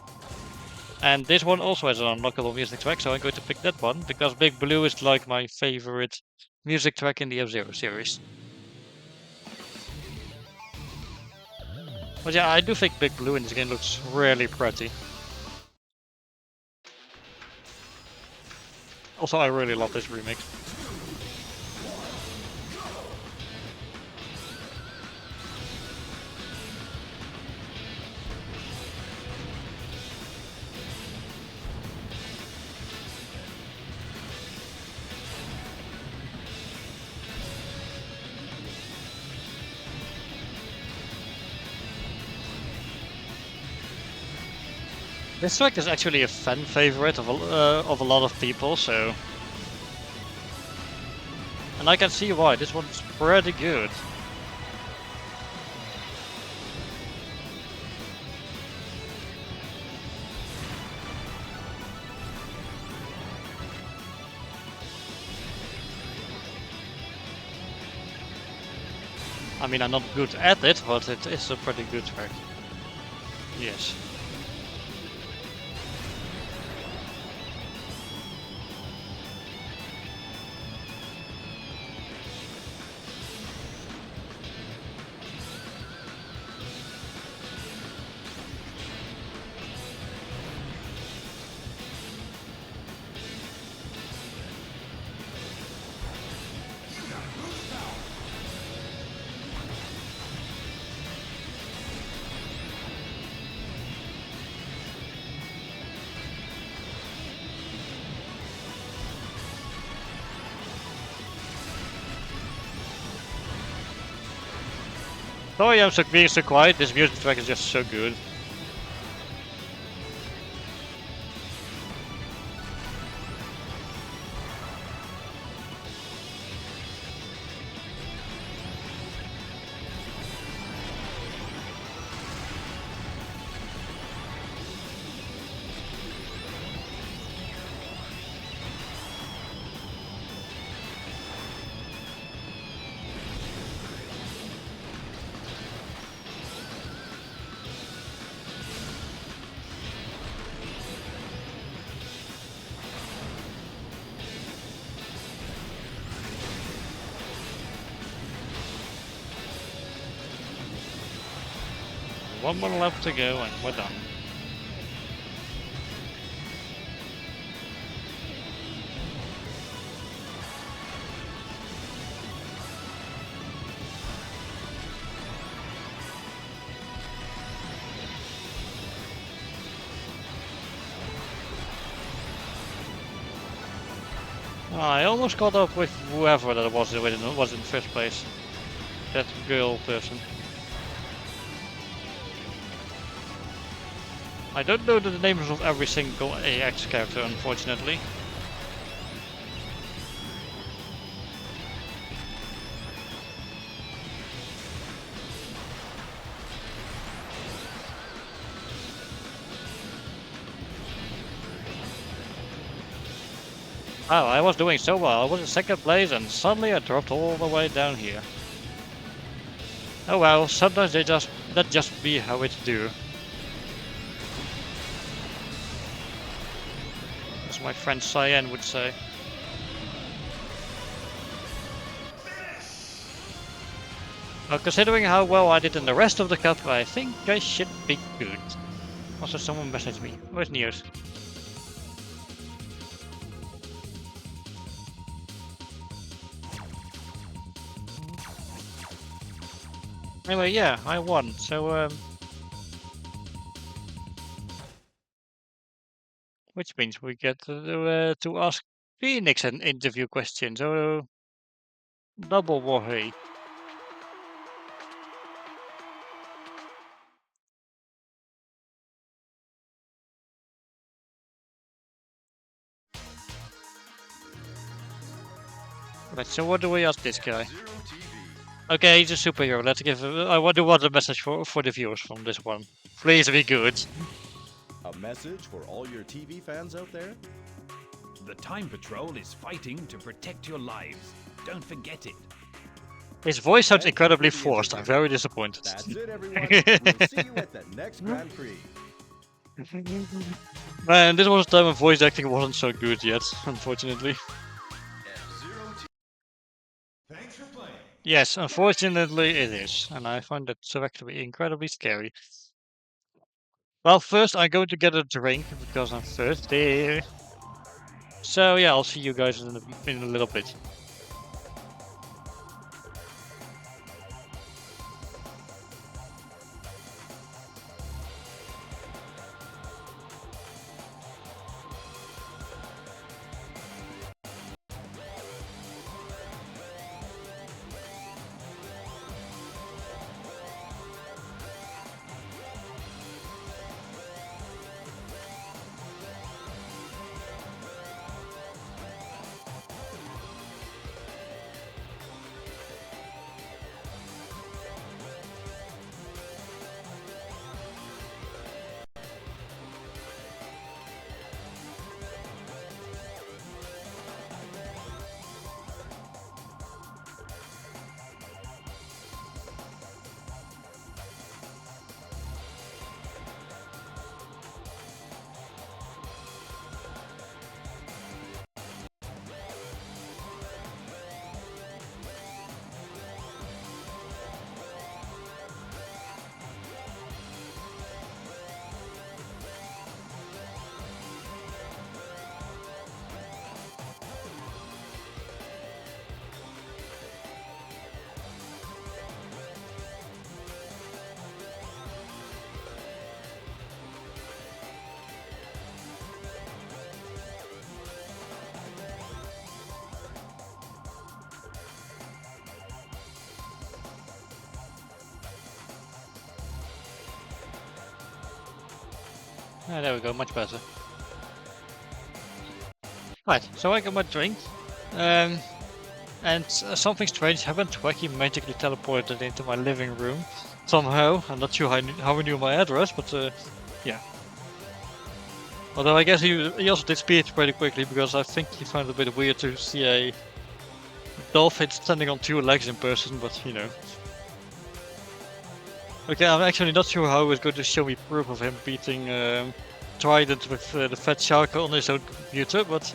And this one also has an unlockable music track, so I'm going to pick that one, because Big Blue is like my favorite music track in the F-Zero series. But yeah, I do think Big Blue in this game looks really pretty. Also, I really love this remix. This track is actually a fan favorite of a lot of people, so... And I can see why, this one's pretty good. I mean, I'm not good at it, but it is a pretty good track. Yes. Sorry I'm being so quiet, this music track is just so good. One more left to go and we're done. I almost caught up with whoever that was in first place. That girl person. I don't know the names of every single AX character, unfortunately. Oh, I was doing so well. I was in second place and suddenly I dropped all the way down here. Oh well, sometimes that just be how it do. As my friend Cyan would say. Well, considering how well I did in the rest of the cup, I think I should be good. Also, someone messaged me. Where's Neos? Anyway, yeah, I won. So, which means we get to ask Phoenix an interview question. So, double worry. Right, so what do we ask this guy? Okay, he's a superhero. Let's give. I want to want a message for the viewers from this one. Please be good. A A message for all your TV fans out there? The Time Patrol is fighting to protect your lives. Don't forget it. His voice sounds Thank you incredibly for the forced. I'm interview. very disappointed. That's it, everyone. We'll see you at the next Grand Prix. Man, this was a time when voice acting wasn't so good yet, unfortunately. Thanks for playing. Yes, unfortunately it is, and I find that so actually incredibly scary. Well, first I'm going to get a drink because I'm thirsty. So yeah, I'll see you guys in a little bit. Ah, there we go, much better. Right, so I got my drink. And something strange happened. Wacky magically teleported into my living room somehow. I'm not sure how he knew my address, but yeah. Although I guess he also did speed pretty quickly because I think he found it a bit weird to see a dolphin standing on two legs in person, but you know. Okay, I'm actually not sure how he was going to show me proof of him beating Trident with the fat shark on his own computer, but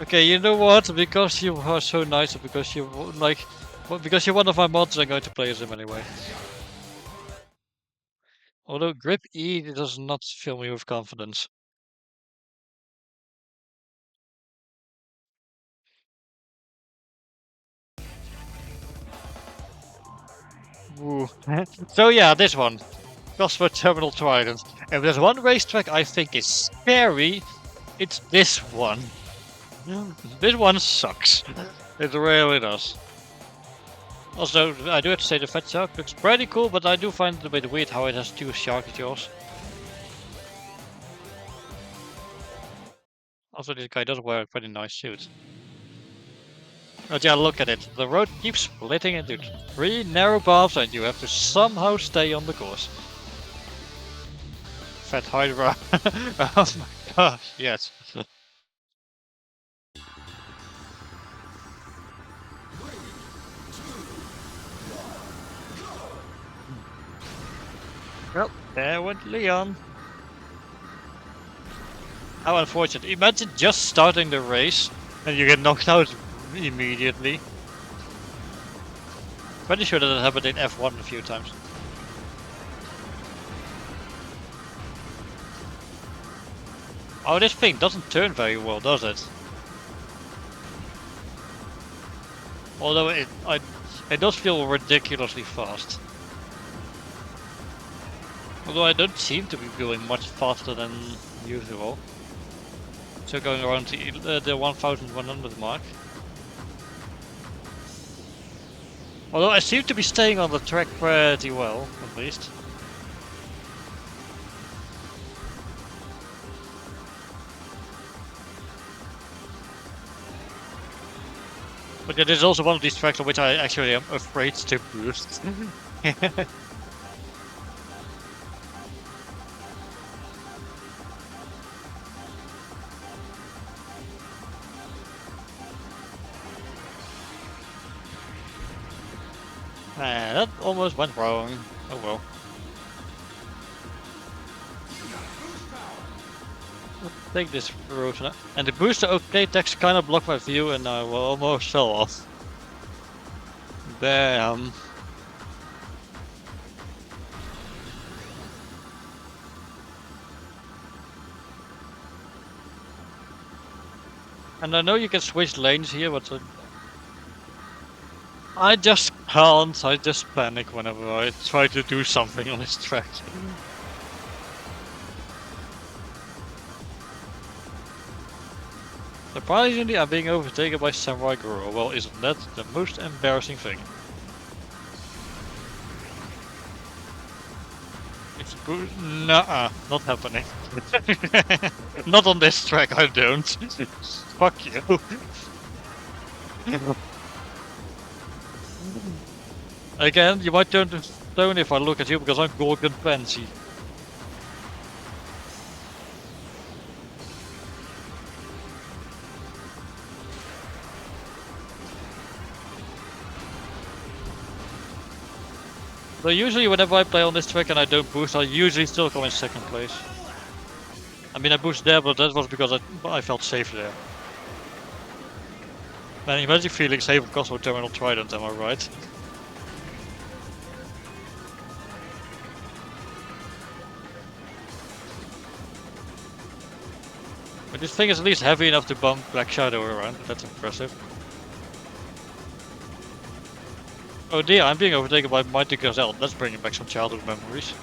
okay, you know what? Because you are so nice, because you because you're one of my mods, I'm going to play as him anyway. Although Grip E does not fill me with confidence. Woo. So yeah, this one. Crossword Terminal Trident. If there's one racetrack I think is scary, it's this one. This one sucks. It really does. Also, I do have to say the fat shark looks pretty cool, but I do find it a bit weird how it has two shark jaws. Also, this guy does wear a pretty nice suit. But yeah, look at it. The road keeps splitting into three narrow paths and you have to somehow stay on the course. Fat Hydra. Oh my gosh, yes. Well, there went Leon. How unfortunate. Imagine just starting the race and you get knocked out immediately. Pretty sure that happened in F1 a few times. Oh, this thing doesn't turn very well, does it? Although it does feel ridiculously fast. Although I don't seem to be going much faster than usual. So going around the 1100 mark. Although I seem to be staying on the track pretty well, at least. But yeah, this is also one of these tracks on which I actually am afraid to boost. That almost went wrong. Oh well. Take this route now. And the booster okay text kinda blocked my view and I almost fell off. Damn. And I know you can switch lanes here, but I just can't. I just panic whenever I try to do something on this track. Surprisingly, I'm being overtaken by Samurai Girl. Well, isn't that the most embarrassing thing? It's Nuh-uh, not happening. Not on this track, I don't. Fuck you. Again, you might turn to stone if I look at you because I'm Gorgon Fancy. So usually whenever I play on this track and I don't boost, I usually still come in second place. I mean, I boosted there, but that was because I felt safe there. Man, imagine feeling safe on Cosmo Terminal Trident, am I right? But this thing is at least heavy enough to bump Black Shadow around, that's impressive. Oh dear, I'm being overtaken by Mighty Gazelle, that's bringing back some childhood memories.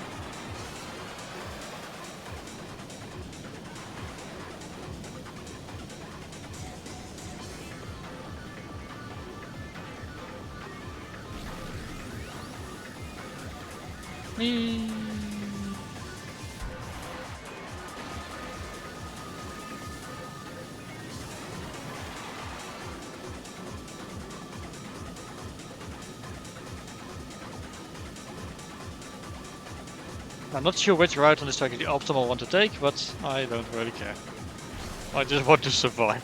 I'm not sure which route on this track is the optimal one to take, but I don't really care. I just want to survive.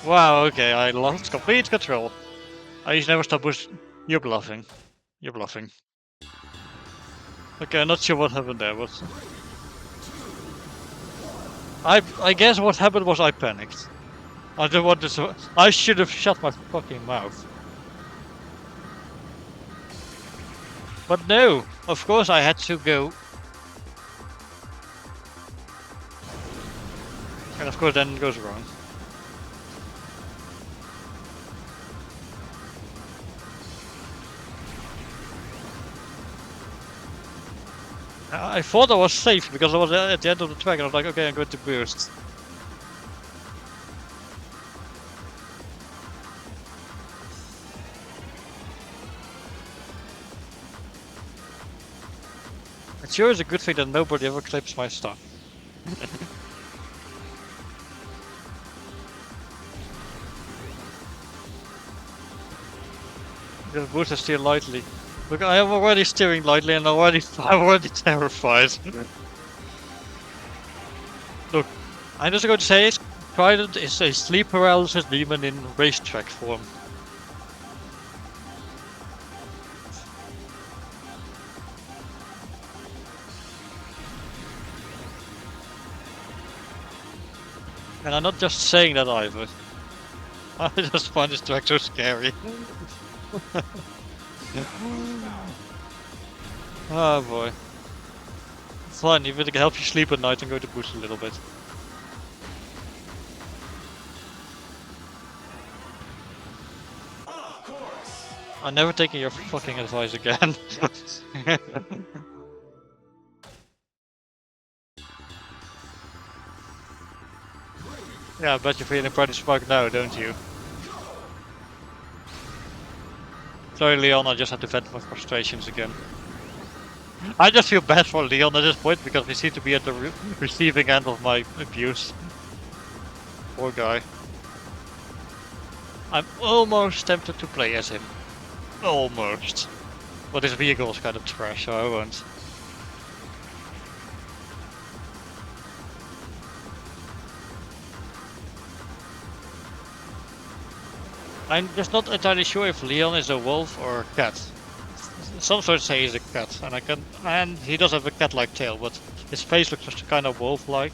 Wow, okay, I lost complete control. I used never stop pushing. You're bluffing. You're bluffing. Okay, I'm not sure what happened there, but I guess what happened was I panicked. I don't want to. I should have shut my fucking mouth. But no, of course I had to go. And of course then it goes wrong. I thought I was safe because I was at the end of the track and I was like, okay, I'm going to burst. It sure is a good thing that nobody ever clips my stuff. Just boost and steer lightly. Look, I am already steering lightly and I'm already terrified. Look, I'm just going to say Trident is a sleep paralysis demon in racetrack form. And I'm not just saying that either. I just find this track so scary. Oh boy. It's fine, even it can help you sleep at night and go to boost a little bit. I'm never taking your fucking advice again. Yeah, I bet you're feeling pretty smug now, don't you? Sorry Leon, I just had to vent my frustrations again. I just feel bad for Leon at this point because he seems to be at the receiving end of my abuse. Poor guy. I'm almost tempted to play as him. Almost. But his vehicle is kind of trash, so I won't. I'm just not entirely sure if Leon is a wolf or a cat. Some sort say he's a cat, and he does have a cat-like tail, but his face looks just kind of wolf-like.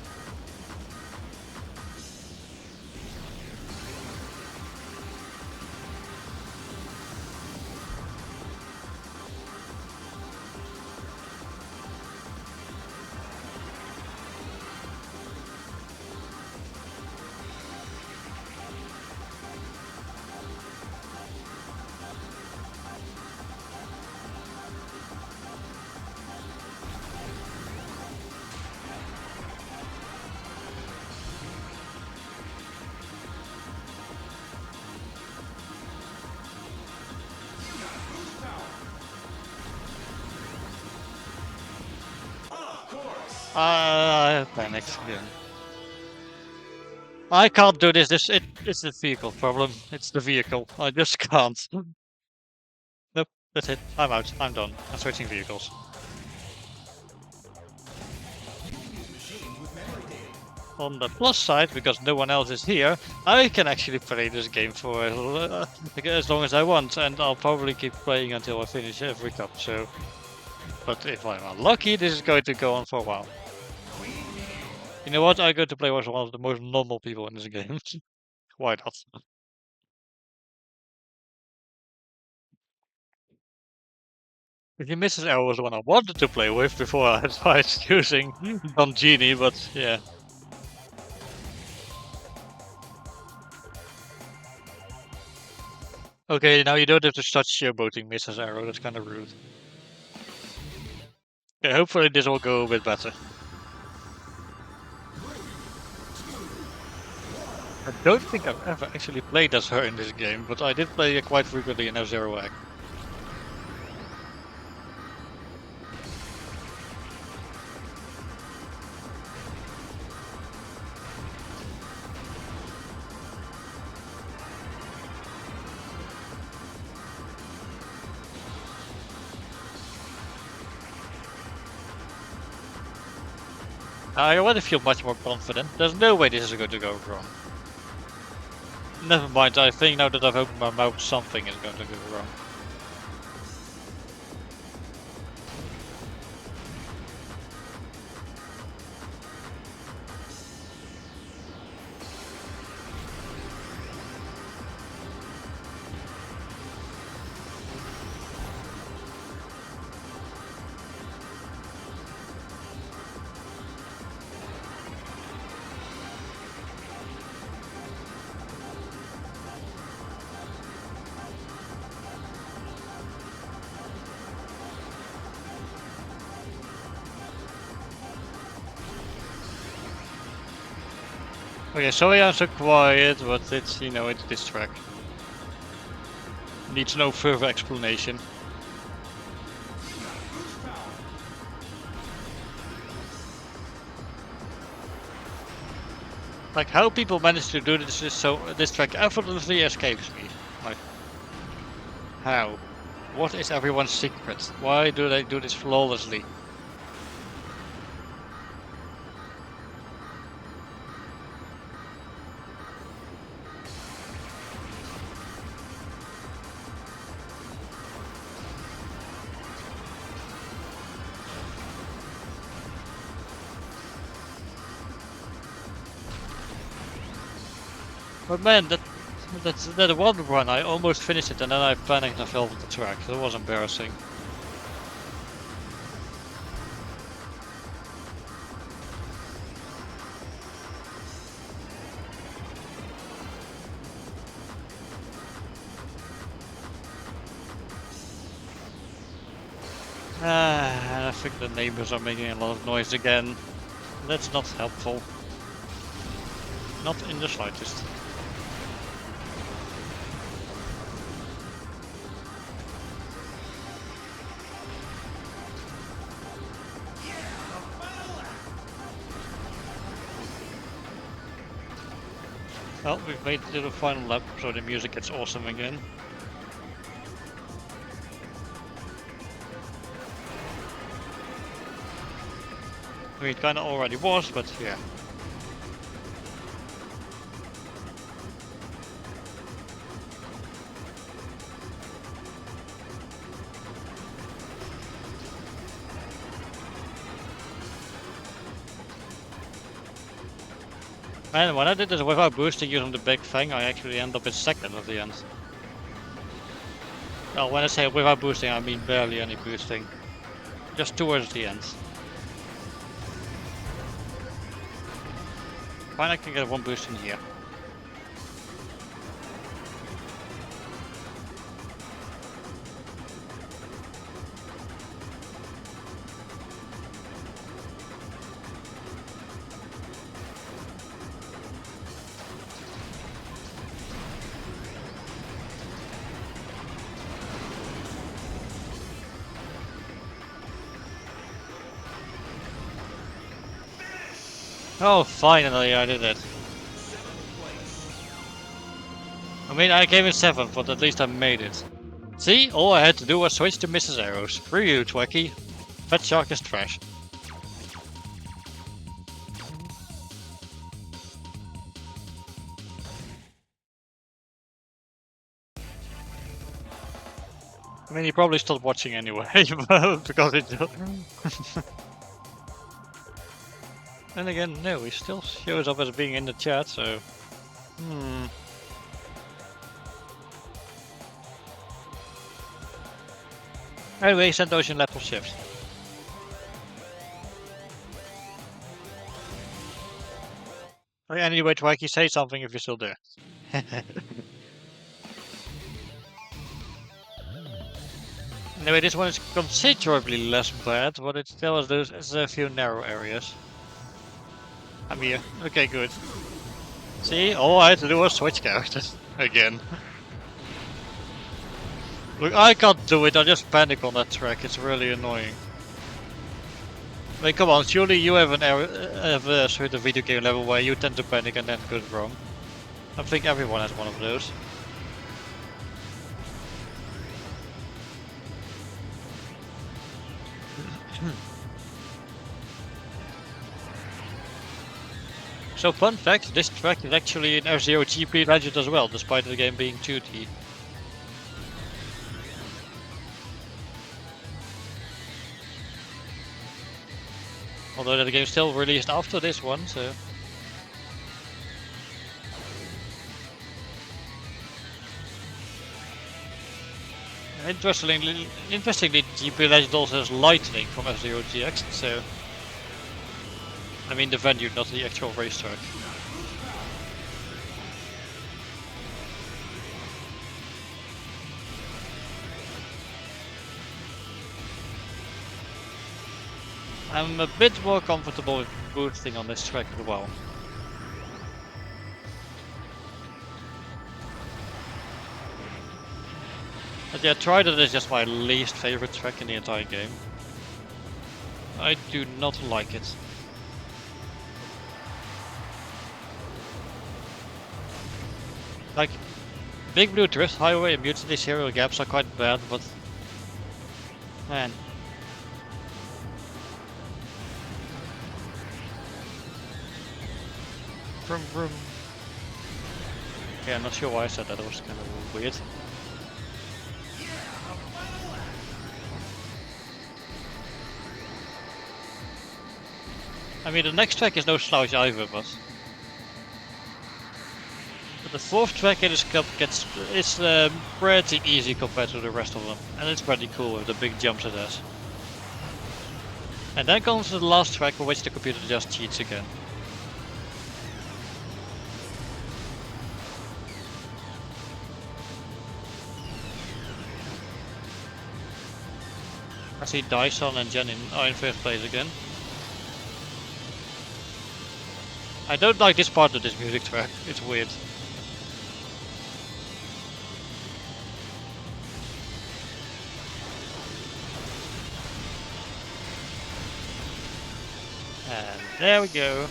I panicked again. I can't do this. It's the vehicle problem. It's the vehicle. I just can't. Nope, that's it. I'm out. I'm done. I'm switching vehicles. On the plus side, because no one else is here, I can actually play this game for as long as I want, and I'll probably keep playing until I finish every cup. So, but if I'm unlucky, this is going to go on for a while. You know what? I'm going to play with one of the most normal people in this game. Why not? If you Mrs. Arrow was the one I wanted to play with before I tried choosing Don Genie, but yeah. Okay, now you don't have to start showboating Mrs. Arrow, that's kind of rude. Okay, hopefully this will go a bit better. I don't think I've ever actually played as her in this game, but I did play quite frequently in F-Zero X. I already feel much more confident. There's no way this is going to go wrong. Never mind, I think now that I've opened my mouth, something is going to go wrong. Okay, sorry I'm so quiet, but it's, you know, it's this track. Needs no further explanation. Like, how people manage to do this is so this track effortlessly escapes me. Like, how? What is everyone's secret? Why do they do this flawlessly? But man, that one run, I almost finished it and then I panicked and fell off the track. That was embarrassing. I think the neighbors are making a lot of noise again. That's not helpful. Not in the slightest. Well, we've made it to the final lap, so the music gets awesome again. I mean, it kinda already was, but yeah. And when I did this without boosting using the big thing, I actually end up in second at the end. Well, when I say without boosting, I mean barely any boosting. Just towards the end. Fine, I can get one boost in here. Oh, finally I did it. I mean, I came in 7th, but at least I made it. See? All I had to do was switch to Mrs. Arrows. Screw you, Twacky. Fat Shark is trash. I mean, he probably stopped watching anyway, because it... And again, no, he still shows up as being in the chat, so... Anyway, send Ocean lap of shift. Anyway, Twacky, say something if you're still there. Anyway, this one is considerably less bad, but it still has a few narrow areas. I'm here. Okay, good. See, all I had to do was switch characters. Again. Look, I can't do it, I just panic on that track, it's really annoying. I mean, come on, surely you have a certain video game level where you tend to panic and then go wrong. I think everyone has one of those. So fun fact, this track is actually in F-Zero GP Legend as well, despite the game being 2D. Although the game still released after this one, so... Interestingly, GP Legend also has lightning from F-Zero GX, so... I mean the venue, not the actual racetrack. I'm a bit more comfortable with boosting on this track as well. But yeah, Trident is just my least favorite track in the entire game. I do not like it. Like, Big Blue Drift Highway and Mutiny Serial Gaps are quite bad, but... Man. Vroom vroom. Yeah, I'm not sure why I said that, it was kind of weird. I mean, the next track is no slouch either, but the 4th track in this cup it's pretty easy compared to the rest of them, and it's pretty cool with the big jumps it has. And then comes the last track for which the computer just cheats again. I see Dyson and Jen are in 1st place again. I don't like this part of this music track, it's weird. And there we go.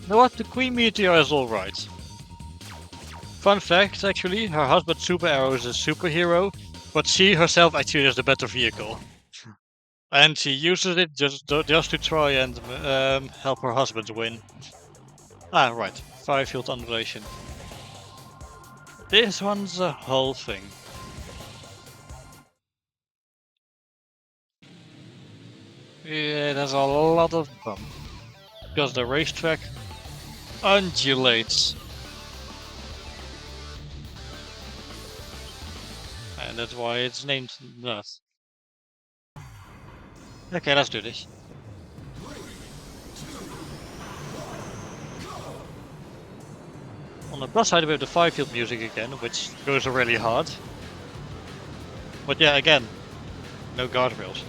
You know what? The Queen Meteor is alright. Fun fact, actually, her husband Super Arrow is a superhero, but she herself actually is the better vehicle. And she uses it just to try and help her husband win. Ah, right. Fire field undulation. This one's a whole thing. Yeah, there's a lot of bump. Because the racetrack undulates. And that's why it's named that. Okay, let's do this. On the plus side we have the fire field music again, which goes really hard. But yeah, again, no guardrails.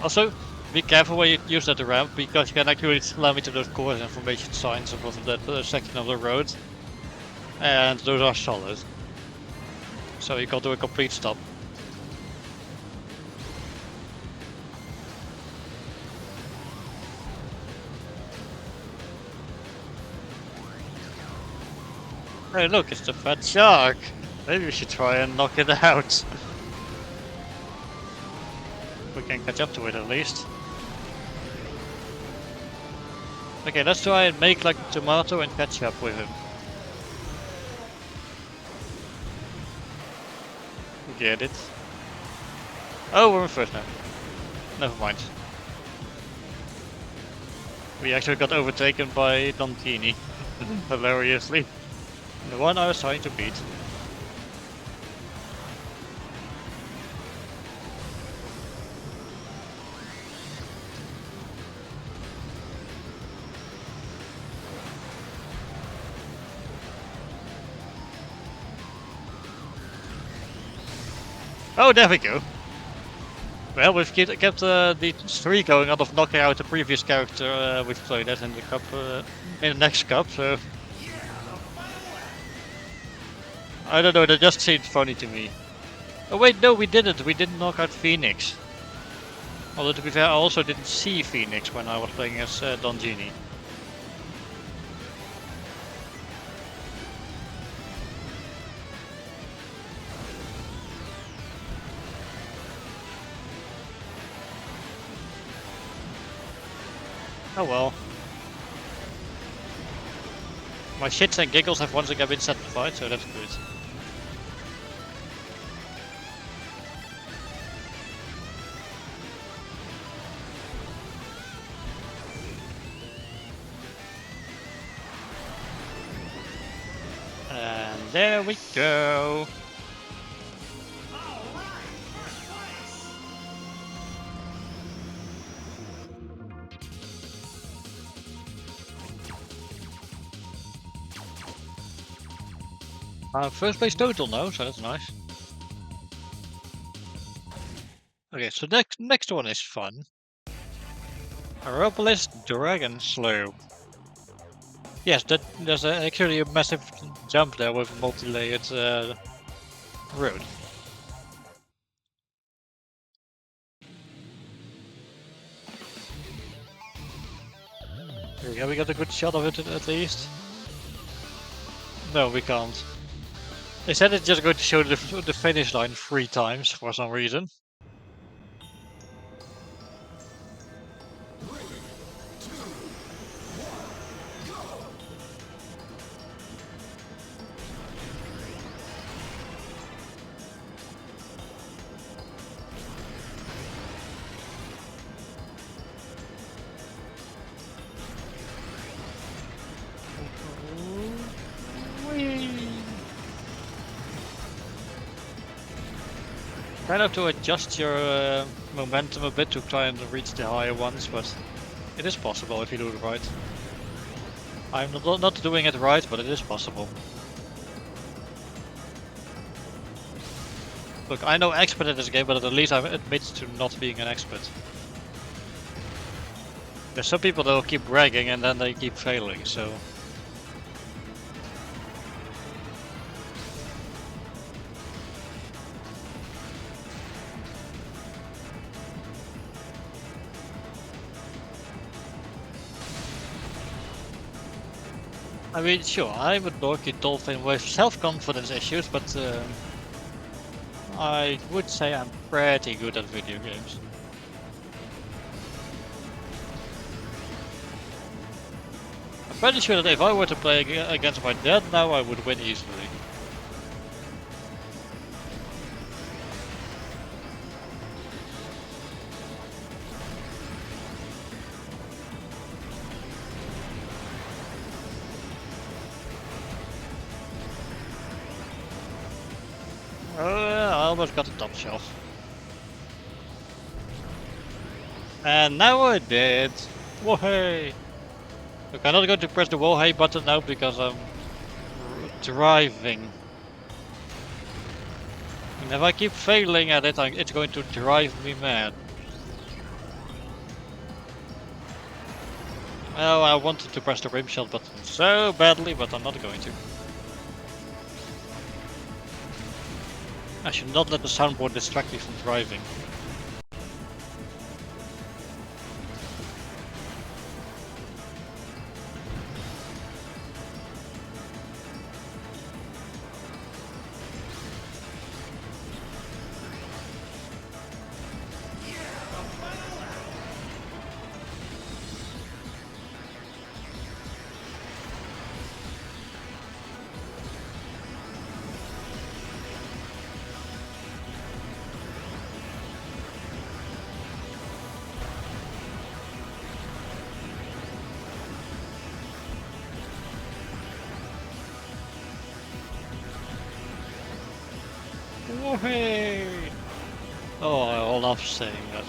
Also, be careful when you use that ramp, because you can actually slam into those course information signs above that section of the road. And those are solid. So you can't do a complete stop. Hey look, it's the fat shark! Maybe we should try and knock it out. We can catch up to it at least. Okay, let's try and make like a tomato and catch up with him. Get it? Oh, we're in first now. Never mind. We actually got overtaken by Donkini. Hilariously. The one I was trying to beat. Oh, there we go. Well, we've kept the streak going out of knocking out the previous character we've played as in the cup, in the next cup, so... I don't know, that just seemed funny to me. Oh wait, no, we didn't. We didn't knock out Phoenix. Although to be fair, I also didn't see Phoenix when I was playing as Don Genie. Oh well. My shits and giggles have once again been satisfied, so that's good. And there we go. First place total now, so that's nice. Okay, so next one is fun. Aeropolis Dragon Slough. Yes, there's actually a massive jump there with a multi-layered road. There we go, we got a good shot of it at least. No, we can't. They said it's just going to show the finish line 3 times for some reason. Kind of to adjust your momentum a bit to try and reach the higher ones, but it is possible if you do it right. I'm not doing it right, but it is possible. Look, I know expert at this game, but at least I admit to not being an expert. There's some people that will keep bragging and then they keep failing, so... I mean, sure, I'm a dorky dolphin with self-confidence issues, but I would say I'm pretty good at video games. I'm pretty sure that if I were to play against my dad now, I would win easily. I almost got the top shelf. And now I did. Whoa-hey! Look, I'm not going to press the whoa-hey button now because I'm driving. And if I keep failing at it, it's going to drive me mad. Oh, I wanted to press the rim shot button so badly, but I'm not going to. I should not let the soundboard distract me from driving. Whoa-hey! Oh, I love saying that.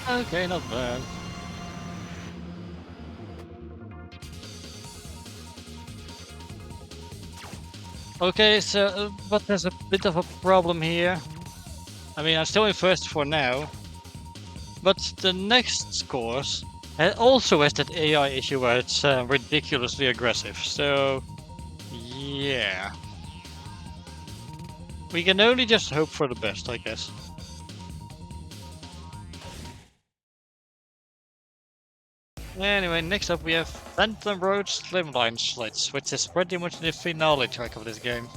Okay, not bad. Okay, so, but there's a bit of a problem here. I mean, I'm still in first for now. But the next scores also has that AI issue where it's ridiculously aggressive. So, yeah. We can only just hope for the best, I guess. Anyway, next up we have Phantom Road Slimline Sleds, which is pretty much the finale track of this game.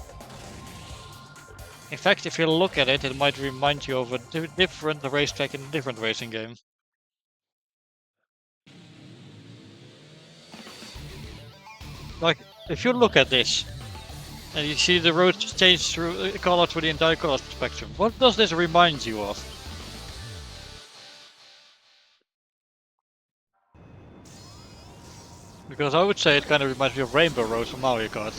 In fact, if you look at it, it might remind you of a different racetrack in a different racing game. Like, if you look at this, and you see the roads change through color through the entire color spectrum, what does this remind you of? Because I would say it kind of reminds me of Rainbow Road from Mario Kart.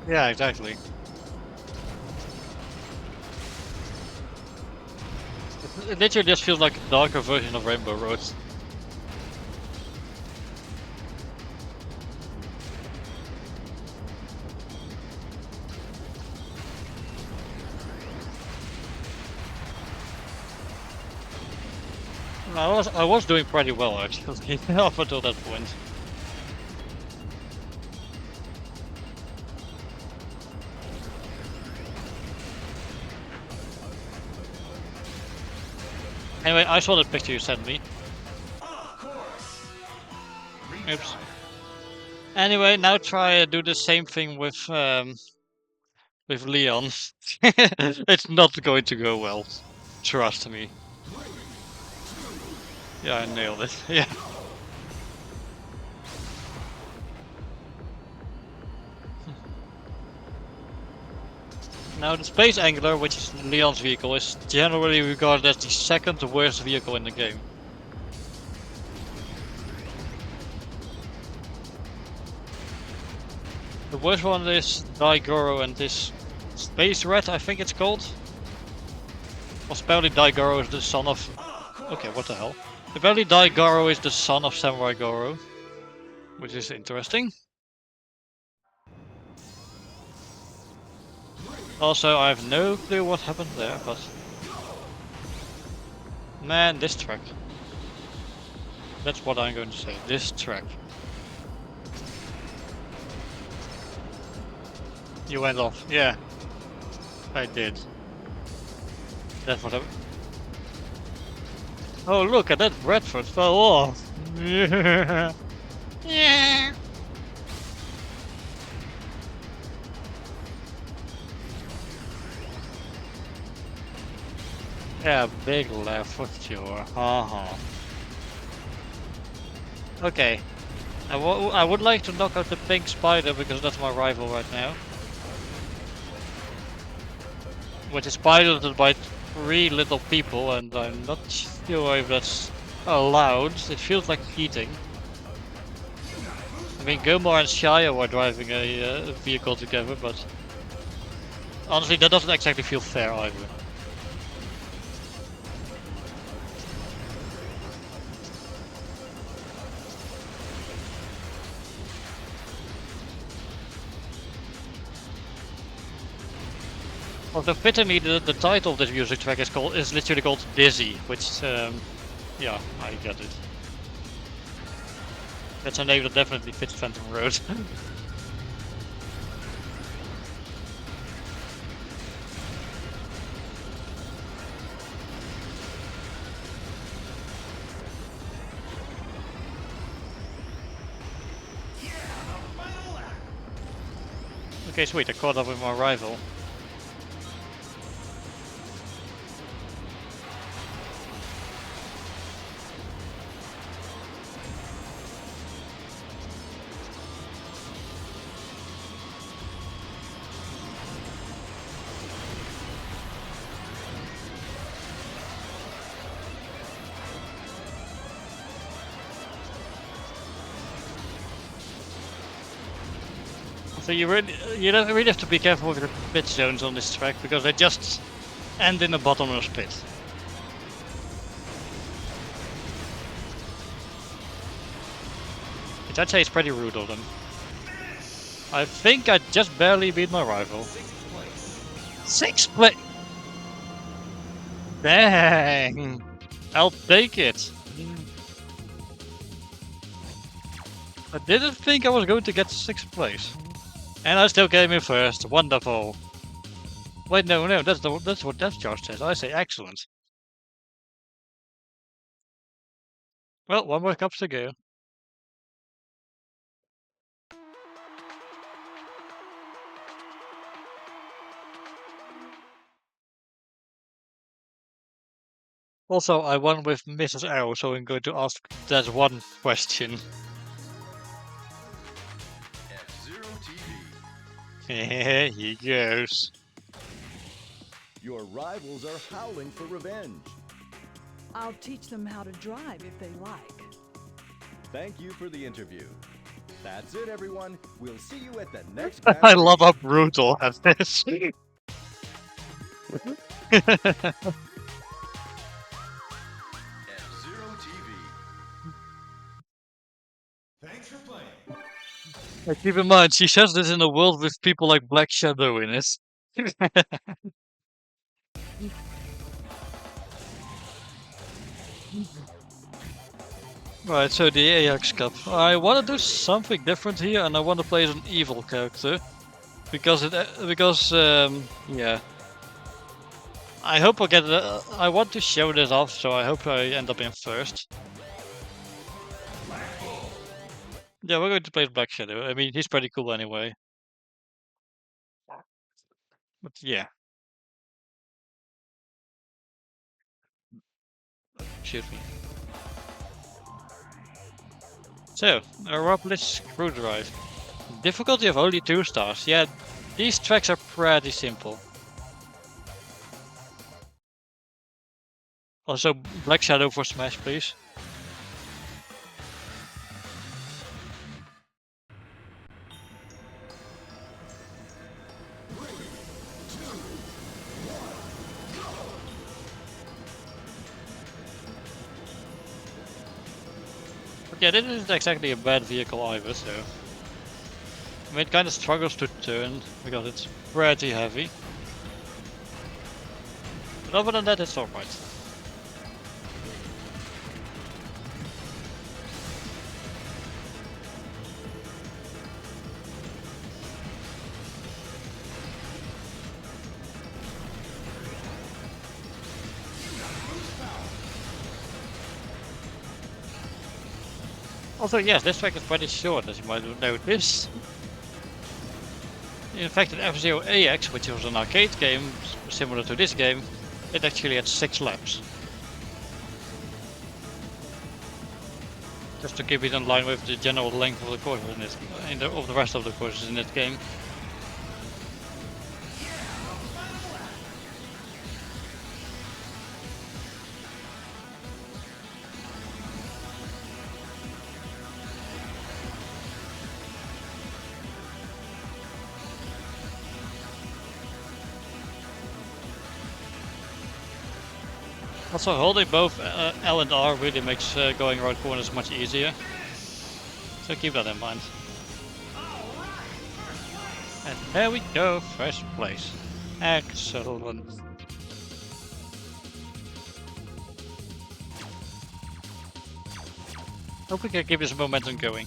Yeah, exactly. It literally just feels like a darker version of Rainbow Road. I was doing pretty well actually up until that point. Anyway, I saw that picture you sent me. Oops. Anyway, now try do the same thing with Leon. It's not going to go well. Trust me. Yeah, I nailed it. Yeah. Now the Space Angler, which is Leon's vehicle, is generally regarded as the second worst vehicle in the game. worst one is Daigoro and this Space Rat, I think it's called. Well, apparently Daigoro is the son of... Okay, what the hell? Apparently Daigoro is the son of Samurai Goro, which is interesting. Also, I have no clue what happened there, but... Man, this track. That's what I'm going to say, this track. You went off, yeah. I did. That's what I... Oh, look at that, Bradford fell off. Yeah. Yeah. Yeah, big laugh for sure. Haha. Okay. I would like to knock out the pink spider because that's my rival right now. Which is piloted by 3 little people, and I'm not sure if that's allowed. It feels like cheating. I mean, Gilmore and Shia were driving a vehicle together, but honestly, that doesn't exactly feel fair either. Also, fittingly, the title of this music track is literally called Dizzy, which, yeah, I get it. That's a name that definitely fits Phantom Road. Okay, sweet, I caught up with my rival. So you don't really have to be careful with the pit zones on this track because they just end in a bottomless pit. Which I'd say is pretty rude of them. I think I just barely beat my rival. 6th place! Dang! I'll take it. I didn't think I was going to get 6th place. And I still came in first. Wonderful. Wait, no, that's what Death Charge says. I say excellent. Well, one more cup to go. Also, I won with Mrs. Arrow, so I'm going to ask that one question. F-Zero Here he goes. Your rivals are howling for revenge. I'll teach them how to drive if they like. Thank you for the interview. That's it, everyone. We'll see you at the next I love how battle. brutal that is. F-Zero TV. Thanks for playing. Keep in mind, she says this in a world with people like Black Shadow in it. Right, so the Ajax Cup. I want to do something different here, and I want to play as an evil character. Because yeah. I hope I get I want to show this off, so I hope I end up in first. Yeah, we're going to play as Black Shadow. I mean, he's pretty cool anyway. But yeah. Shoot me. So, a Robles Screw Drive. Difficulty of only 2 stars. Yeah, these tracks are pretty simple. Also, Black Shadow for Smash, please. But yeah, this isn't exactly a bad vehicle either, so... I mean, it kind of struggles to turn, because it's pretty heavy. But other than that, it's alright. Also, yes, this track is pretty short, as you might have noticed. In fact, in F-Zero AX, which was an arcade game similar to this game, it actually had 6 laps. Just to keep it in line with the general length of the course of the rest of the courses in this game. Also, holding both L and R really makes going around corners much easier. So keep that in mind. And there we go, first place. Excellent. Hope we can keep this momentum going.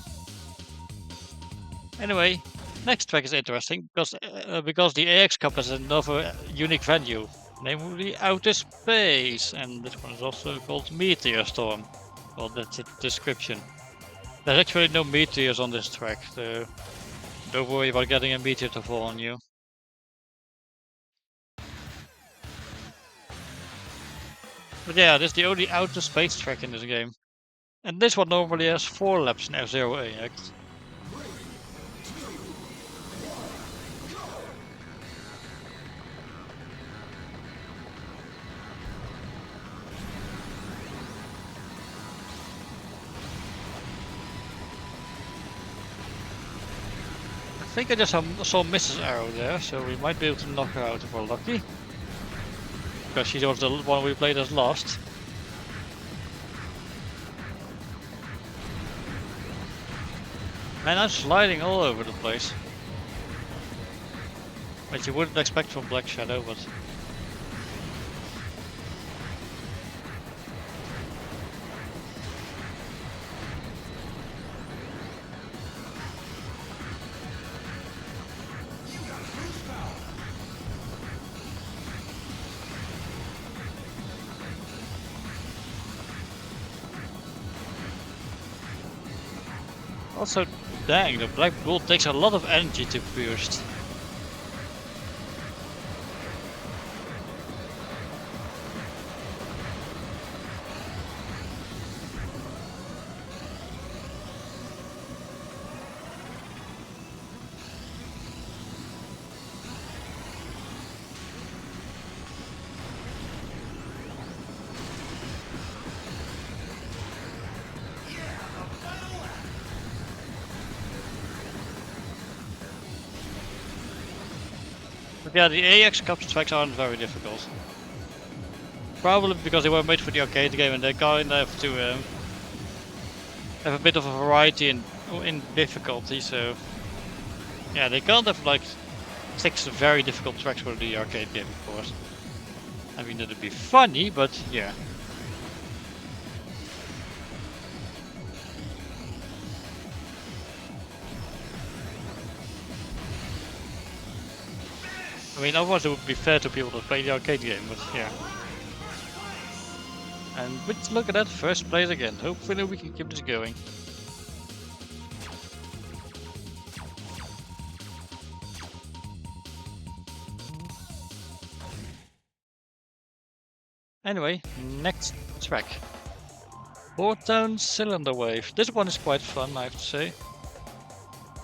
Anyway, next track is interesting because the AX Cup has another unique venue, namely outer space, and this one is also called Meteor Storm. Well, that's its description. There's actually no meteors on this track, so don't worry about getting a meteor to fall on you. But yeah, this is the only outer space track in this game. And this one normally has 4 laps in F-Zero AX. I think I just saw Mrs. Arrow there, so we might be able to knock her out if we're lucky. Because she was the one we played as last. Man, I'm sliding all over the place. Which you wouldn't expect from Black Shadow, but... Also, dang, the Black Bull takes a lot of energy to burst. But yeah, the AX Cup tracks aren't very difficult. Probably because they were made for the arcade game and they kind of have to have a bit of a variety in difficulty, so... Yeah, they can't have like 6 very difficult tracks for the arcade game, of course. I mean, that'd be funny, but yeah. I mean, otherwise it would be fair to people that play the arcade game, but yeah. And look at that, first place again. Hopefully we can keep this going. Anyway, next track. Four-tone cylinder wave. This one is quite fun, I have to say.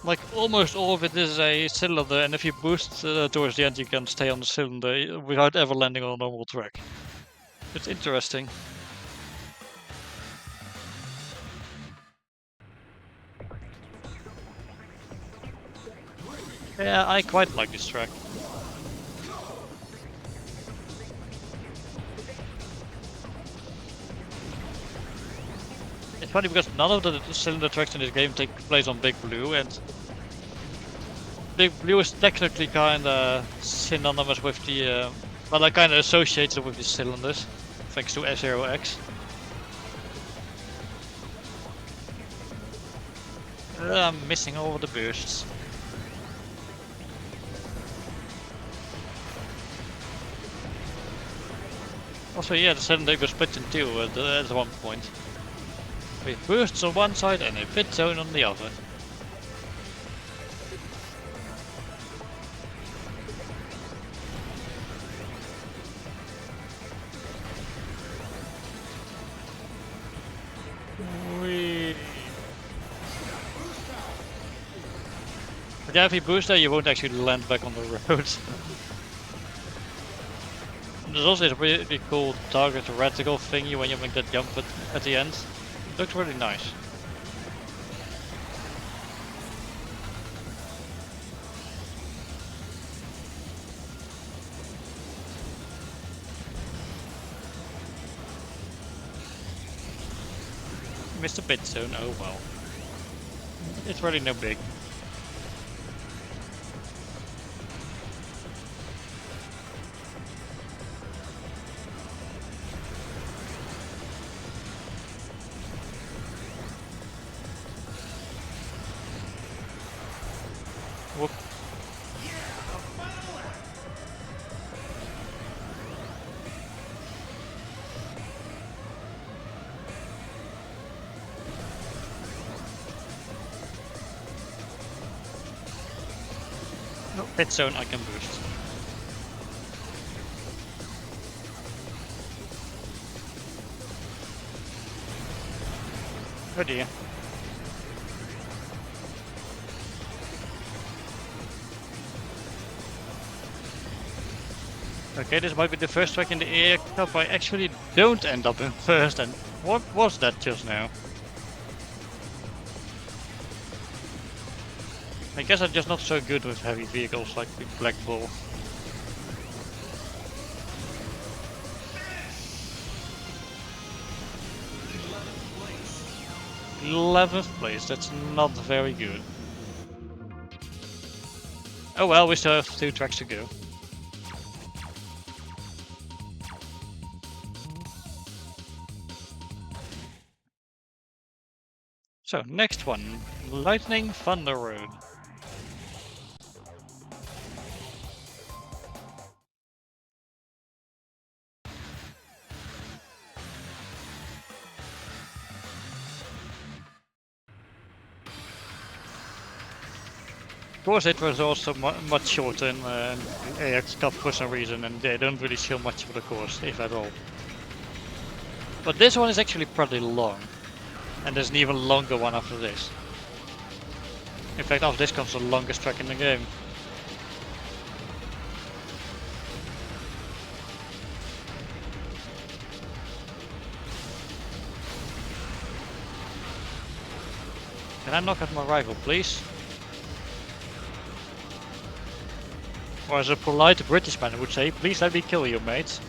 Like, almost all of it is a cylinder, and if you boost towards the end, you can stay on the cylinder without ever landing on a normal track. It's interesting. Yeah, I quite like this track. It funny because none of the cylinder tracks in this game take place on Big Blue, and Big Blue is technically kinda synonymous with the, well, I kinda associated with the cylinders, thanks to S0X. I'm missing all of the bursts. Also, yeah, the cylinder was split in two at one point. With bursts on one side and a pit zone on the other. Whee. But yeah, if you boost there, you won't actually land back on the road. There's also this really cool target reticle thingy when you make that jump at the end. Looks really nice. Missed a pit zone, oh well. It's really no big. Whoop. No, pit zone I can boost. Oh dear. Okay, this might be the first track in the Air Cup I actually don't end up in first, and what was that just now? I guess I'm just not so good with heavy vehicles like the Black Bull. place. 11th place, that's not very good. Oh well, we still have 2 tracks to go. So, next one, Lightning Thunder Road. Of course, it was also much shorter in AX Cup for some reason, and they don't really show much of the course, if at all. But this one is actually pretty long, and there's an even longer one after this. In fact, after this comes the longest track in the game. Can I knock out my rival, please? Or as a polite British man would say, please let me kill you, mate.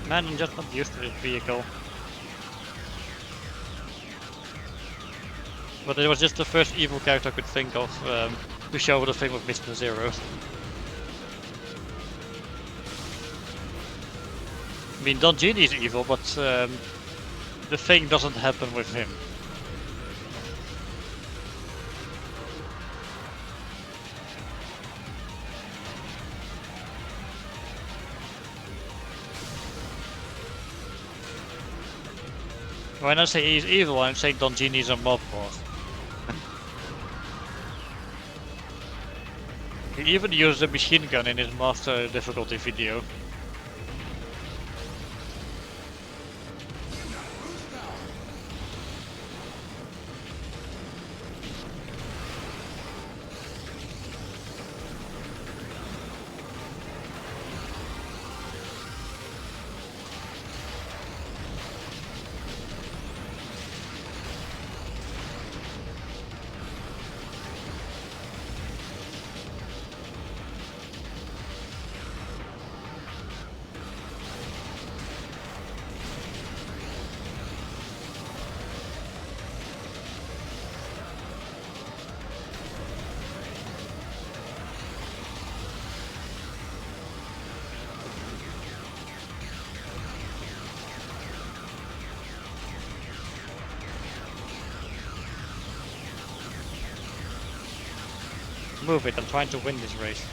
Man, I'm just not used to this vehicle. But it was just the first evil character I could think of to show the thing with Mr. Zero. I mean, Don Genie is evil, but the thing doesn't happen with him. When I say he's evil, I'm saying Don Genie is a mob boss. He even used a machine gun in his master difficulty video. Move it, I'm trying to win this race.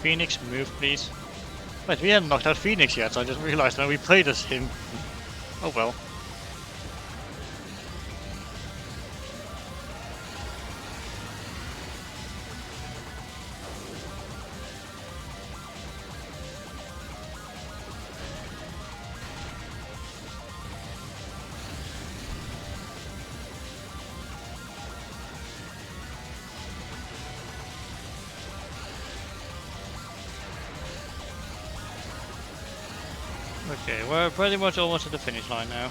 Phoenix, move please. Wait, we haven't knocked out Phoenix yet, so I just realized when we played as him. Oh well. Okay, we're pretty much almost at the finish line now.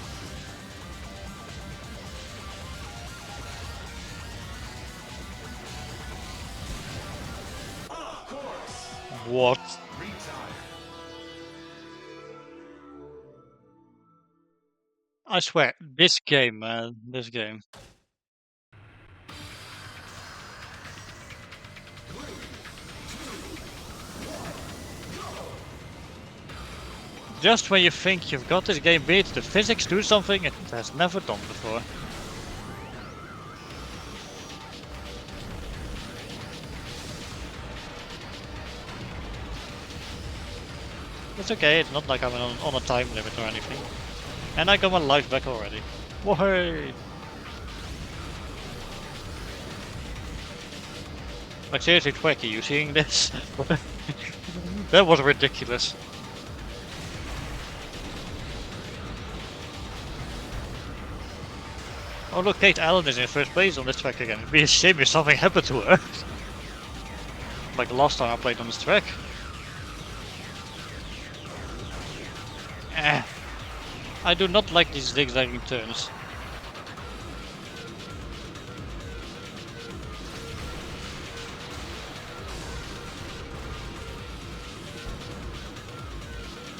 What? I swear, this game, man, this game. Just when you think you've got this game beat, the physics do something it has never done before. It's okay, it's not like I'm on a time limit or anything. And I got my life back already. Whoa! Like seriously, Twacky, you seeing this? That was ridiculous. Oh look, Kate Allen is in first place on this track again. It'd be a shame if something happened to her. Like the last time I played on this track. I do not like these zigzagging turns.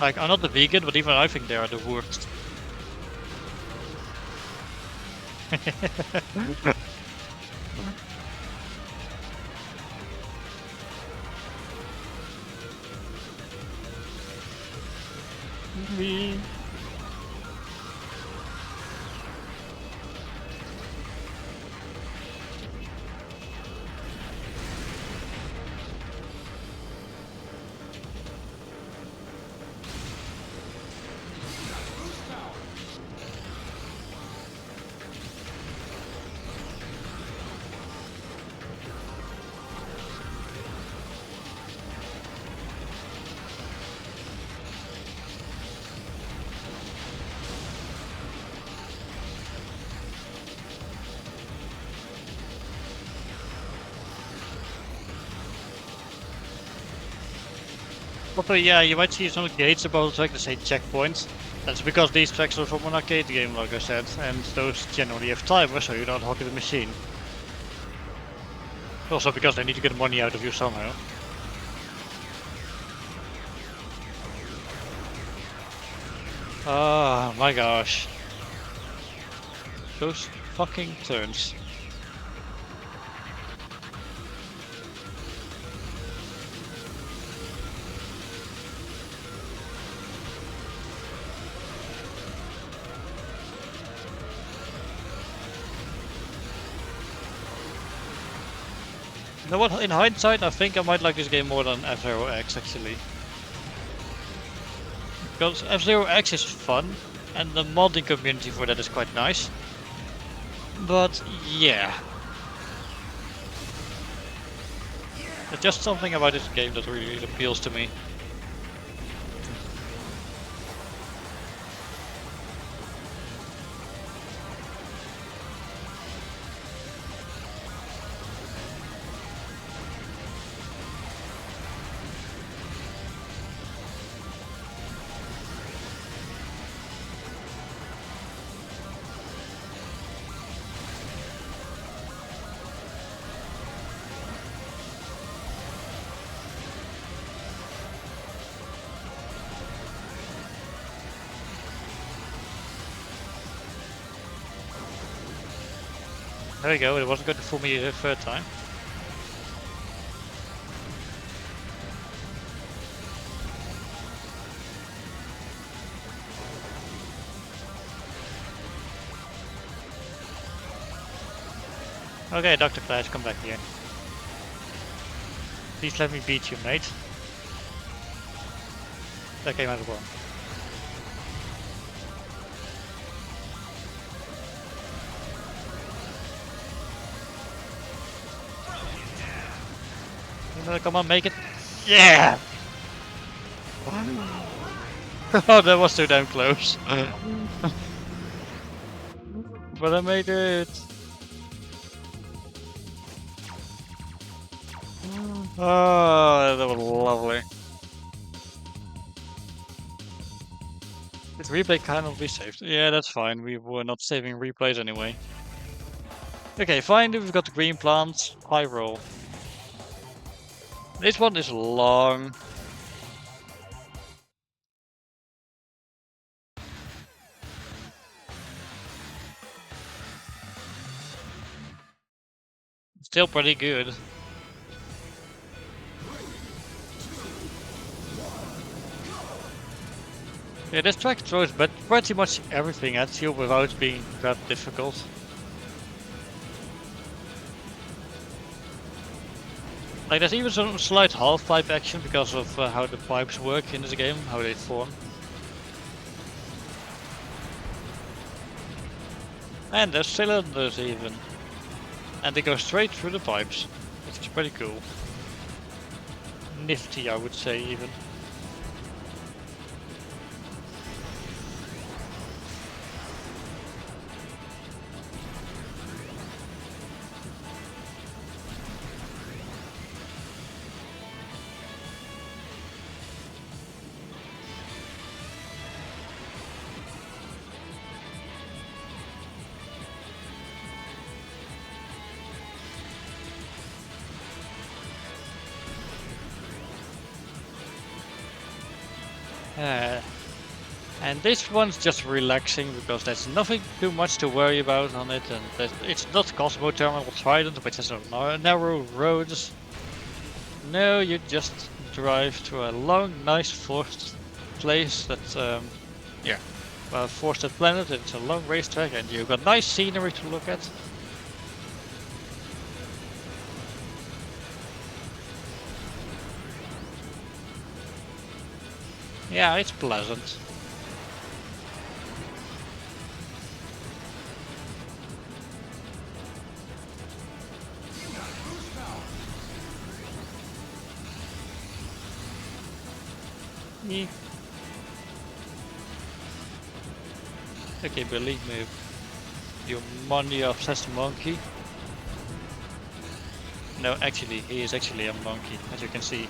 Like, I'm not a vegan, but even I think they are the worst. Me. Also, yeah, you might see some gates above the track that say checkpoints. That's because these tracks are from an arcade game, like I said, and those generally have timers, so you don't hog the machine. Also because they need to get money out of you somehow. Oh my gosh. Those fucking turns. You know what, in hindsight, I think I might like this game more than F-Zero X, actually. Because F-Zero X is fun, and the modding community for that is quite nice. But, yeah. There's just something about this game that really appeals to me. There we go, it wasn't going to fool me the third time. Okay, Dr. Clash, come back here. Please let me beat you, mate. That came out of one. Come on, make it. Yeah! Oh, that was too damn close. But I made it. Oh, that was lovely. This replay cannot be saved. Yeah, that's fine. We were not saving replays anyway. Okay, finally we've got the green plants. High roll. This one is long. Still pretty good. Yeah, this track throws but pretty much everything at you without being that difficult. Like there's even some slight half-pipe action because of how the pipes work in this game, how they form. And there's cylinders even. And they go straight through the pipes, which is pretty cool. Nifty, I would say even. And this one's just relaxing because there's nothing too much to worry about on it, and it's not Cosmo Terminal Trident, which has a narrow roads. No, you just drive to a long, nice forest place that, yeah, well, forested planet. It's a long racetrack, and you've got nice scenery to look at. Yeah, it's pleasant. Yeah. Okay, believe me, you money obsessed monkey. No, actually, he is actually a monkey, as you can see.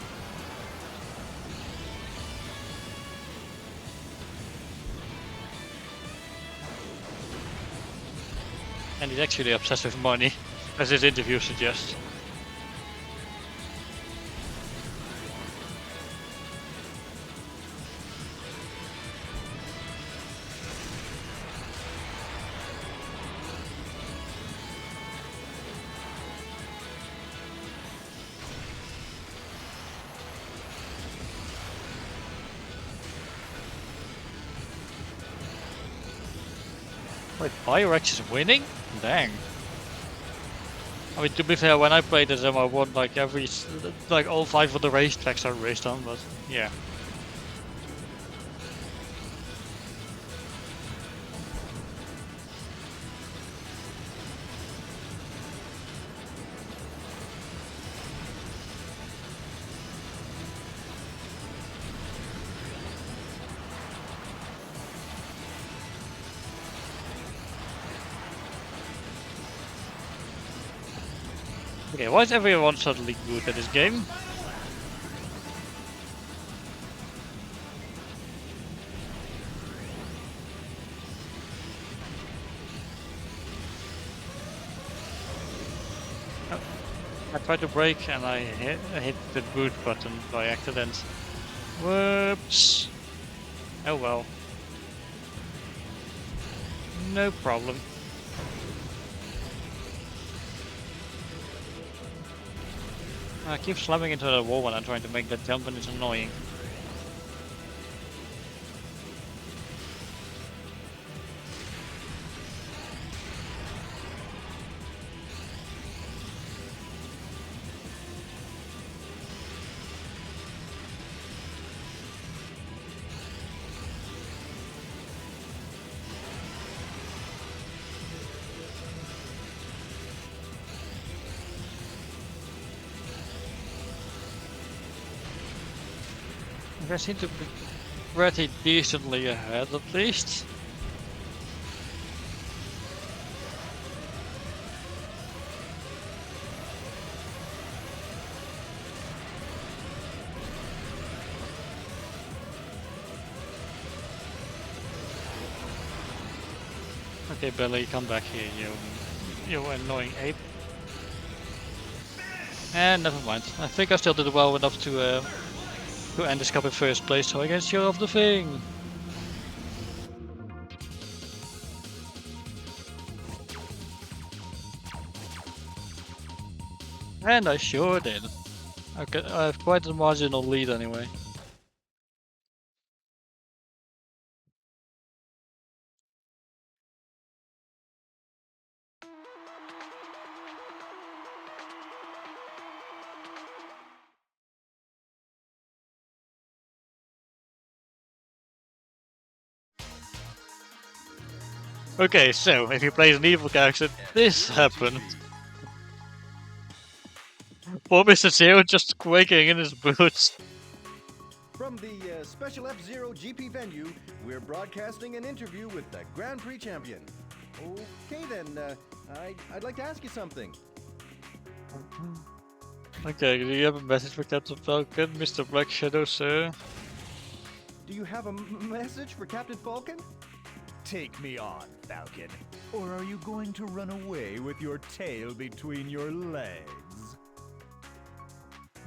And he's actually obsessed with money, as his interview suggests. Wait, Pyrex is winning? Dang. I mean, to be fair, when I played as him, I won like like all 5 of the racetracks I raced on, but yeah. Okay, why is everyone suddenly good at this game? Oh, I tried to brake and I hit the boot button by accident. Whoops. Oh well. No problem. I keep slamming into the wall when I'm trying to make that jump and it's annoying. I seem to be pretty decently ahead at least. Okay, Billy, come back here, you annoying ape. And never mind. I think I still did well enough to end this cup in first place, so I can show off the thing. And I sure did. Okay, I have quite a marginal lead anyway. Okay, so if you play as an evil character, this happened. Poor Mr. Zero just quaking in his boots. From the Special F-Zero GP venue, we're broadcasting an interview with the Grand Prix champion. Okay then, I'd like to ask you something. Okay, do you have a message for Captain Falcon, Mr. Black Shadow, sir? Do you have a message for Captain Falcon? Take me on, Falcon. Or are you going to run away with your tail between your legs?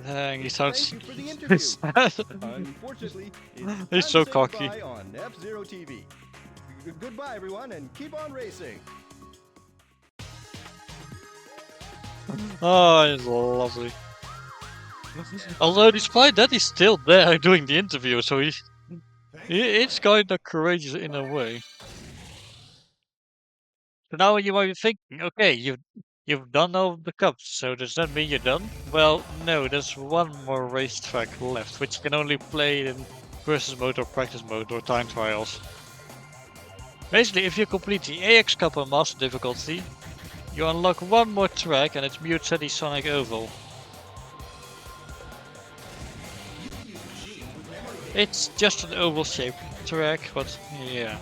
Dang, he sounds Thank you for the interview. sad. Unfortunately, it's He's time so to say cocky. goodbye on F-Zero TV. Goodbye, everyone, and keep on racing. Oh, it's lovely. Although, despite that, he's still there doing the interview, so it's kind of courageous in a way. So now you might be thinking, okay, you've done all the cups, so does that mean you're done? Well, no, there's one more racetrack left, which you can only play in versus mode or practice mode or time trials. Basically, if you complete the AX Cup on Master difficulty, you unlock one more track and it's Mute City Sonic Oval. It's just an oval shaped track, but yeah.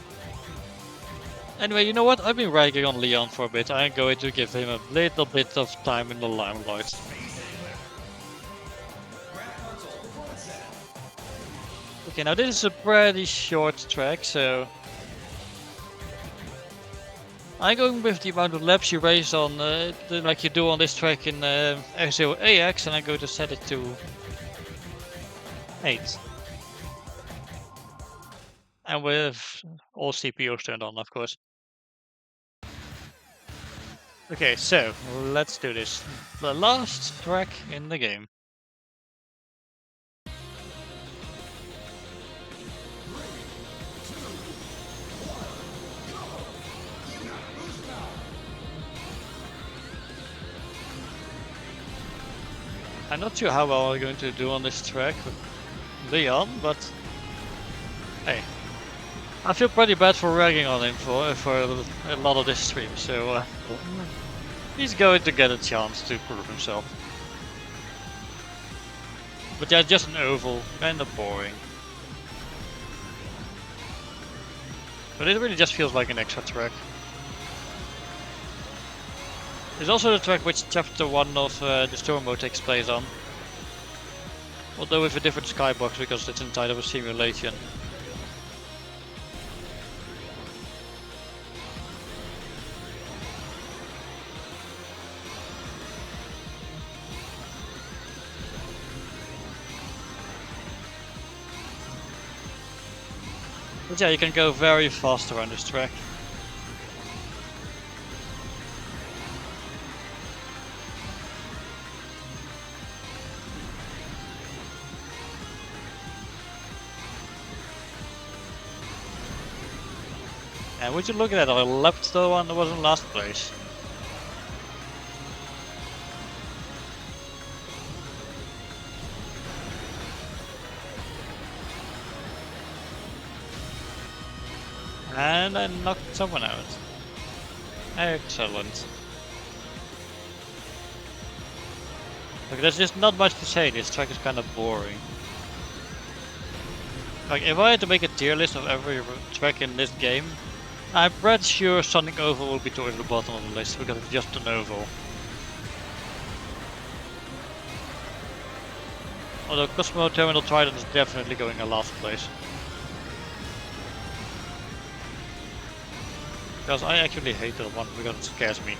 Anyway, you know what? I've been ragging on Leon for a bit. I'm going to give him a little bit of time in the limelight. Okay, now this is a pretty short track, so I'm going with the amount of laps you race on, like you do on this track in F-Zero AX, and I'm going to set it to 8. And with all CPUs turned on, of course. Okay, so let's do this. The last track in the game. I'm not sure how well I'm going to do on this track with Leon, but hey, I feel pretty bad for ragging on him for a lot of this stream, so he's going to get a chance to prove himself. But yeah, just an oval, kind of boring. But it really just feels like an extra track. There's also the track which chapter 1 of the story mode takes place on. Although with a different skybox because it's inside of a simulation. But yeah, you can go very fast around this track. And would you look at that, I left the one that was in last place. And I knocked someone out. Excellent. Like, there's just not much to say, this track is kind of boring. Like, if I had to make a tier list of every track in this game, I'm pretty sure Sonic Oval will be towards the bottom of the list because it's just an oval. Although Cosmo Terminal Trident is definitely going in last place. Because I actually hate that one because it scares me.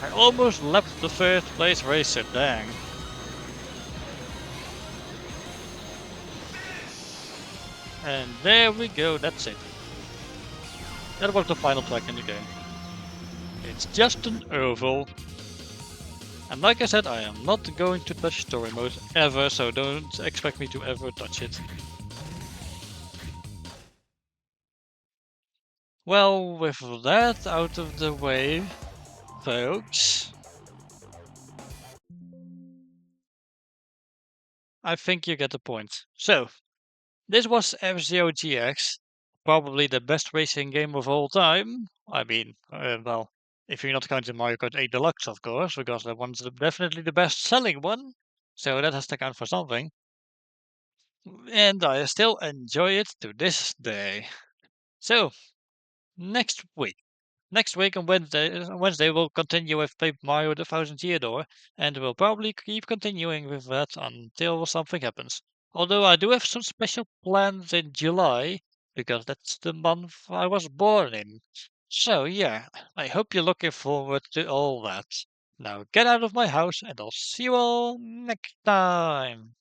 I almost left the first place racer, dang. And there we go, that's it. That was the final track in the game. It's just an oval. And like I said, I am not going to touch story mode ever, so don't expect me to ever touch it. Well, with that out of the way, folks, I think you get the point. So, this was F-Zero GX, probably the best racing game of all time. I mean, well, if you're not counting Mario Kart 8 Deluxe, of course, because that one's definitely the best-selling one. So that has to count for something. And I still enjoy it to this day. So, next week. Next week on Wednesday we'll continue with Paper Mario the Thousand Year Door, and we'll probably keep continuing with that until something happens. Although I do have some special plans in July, because that's the month I was born in. So yeah, I hope you're looking forward to all that. Now get out of my house, and I'll see you all next time.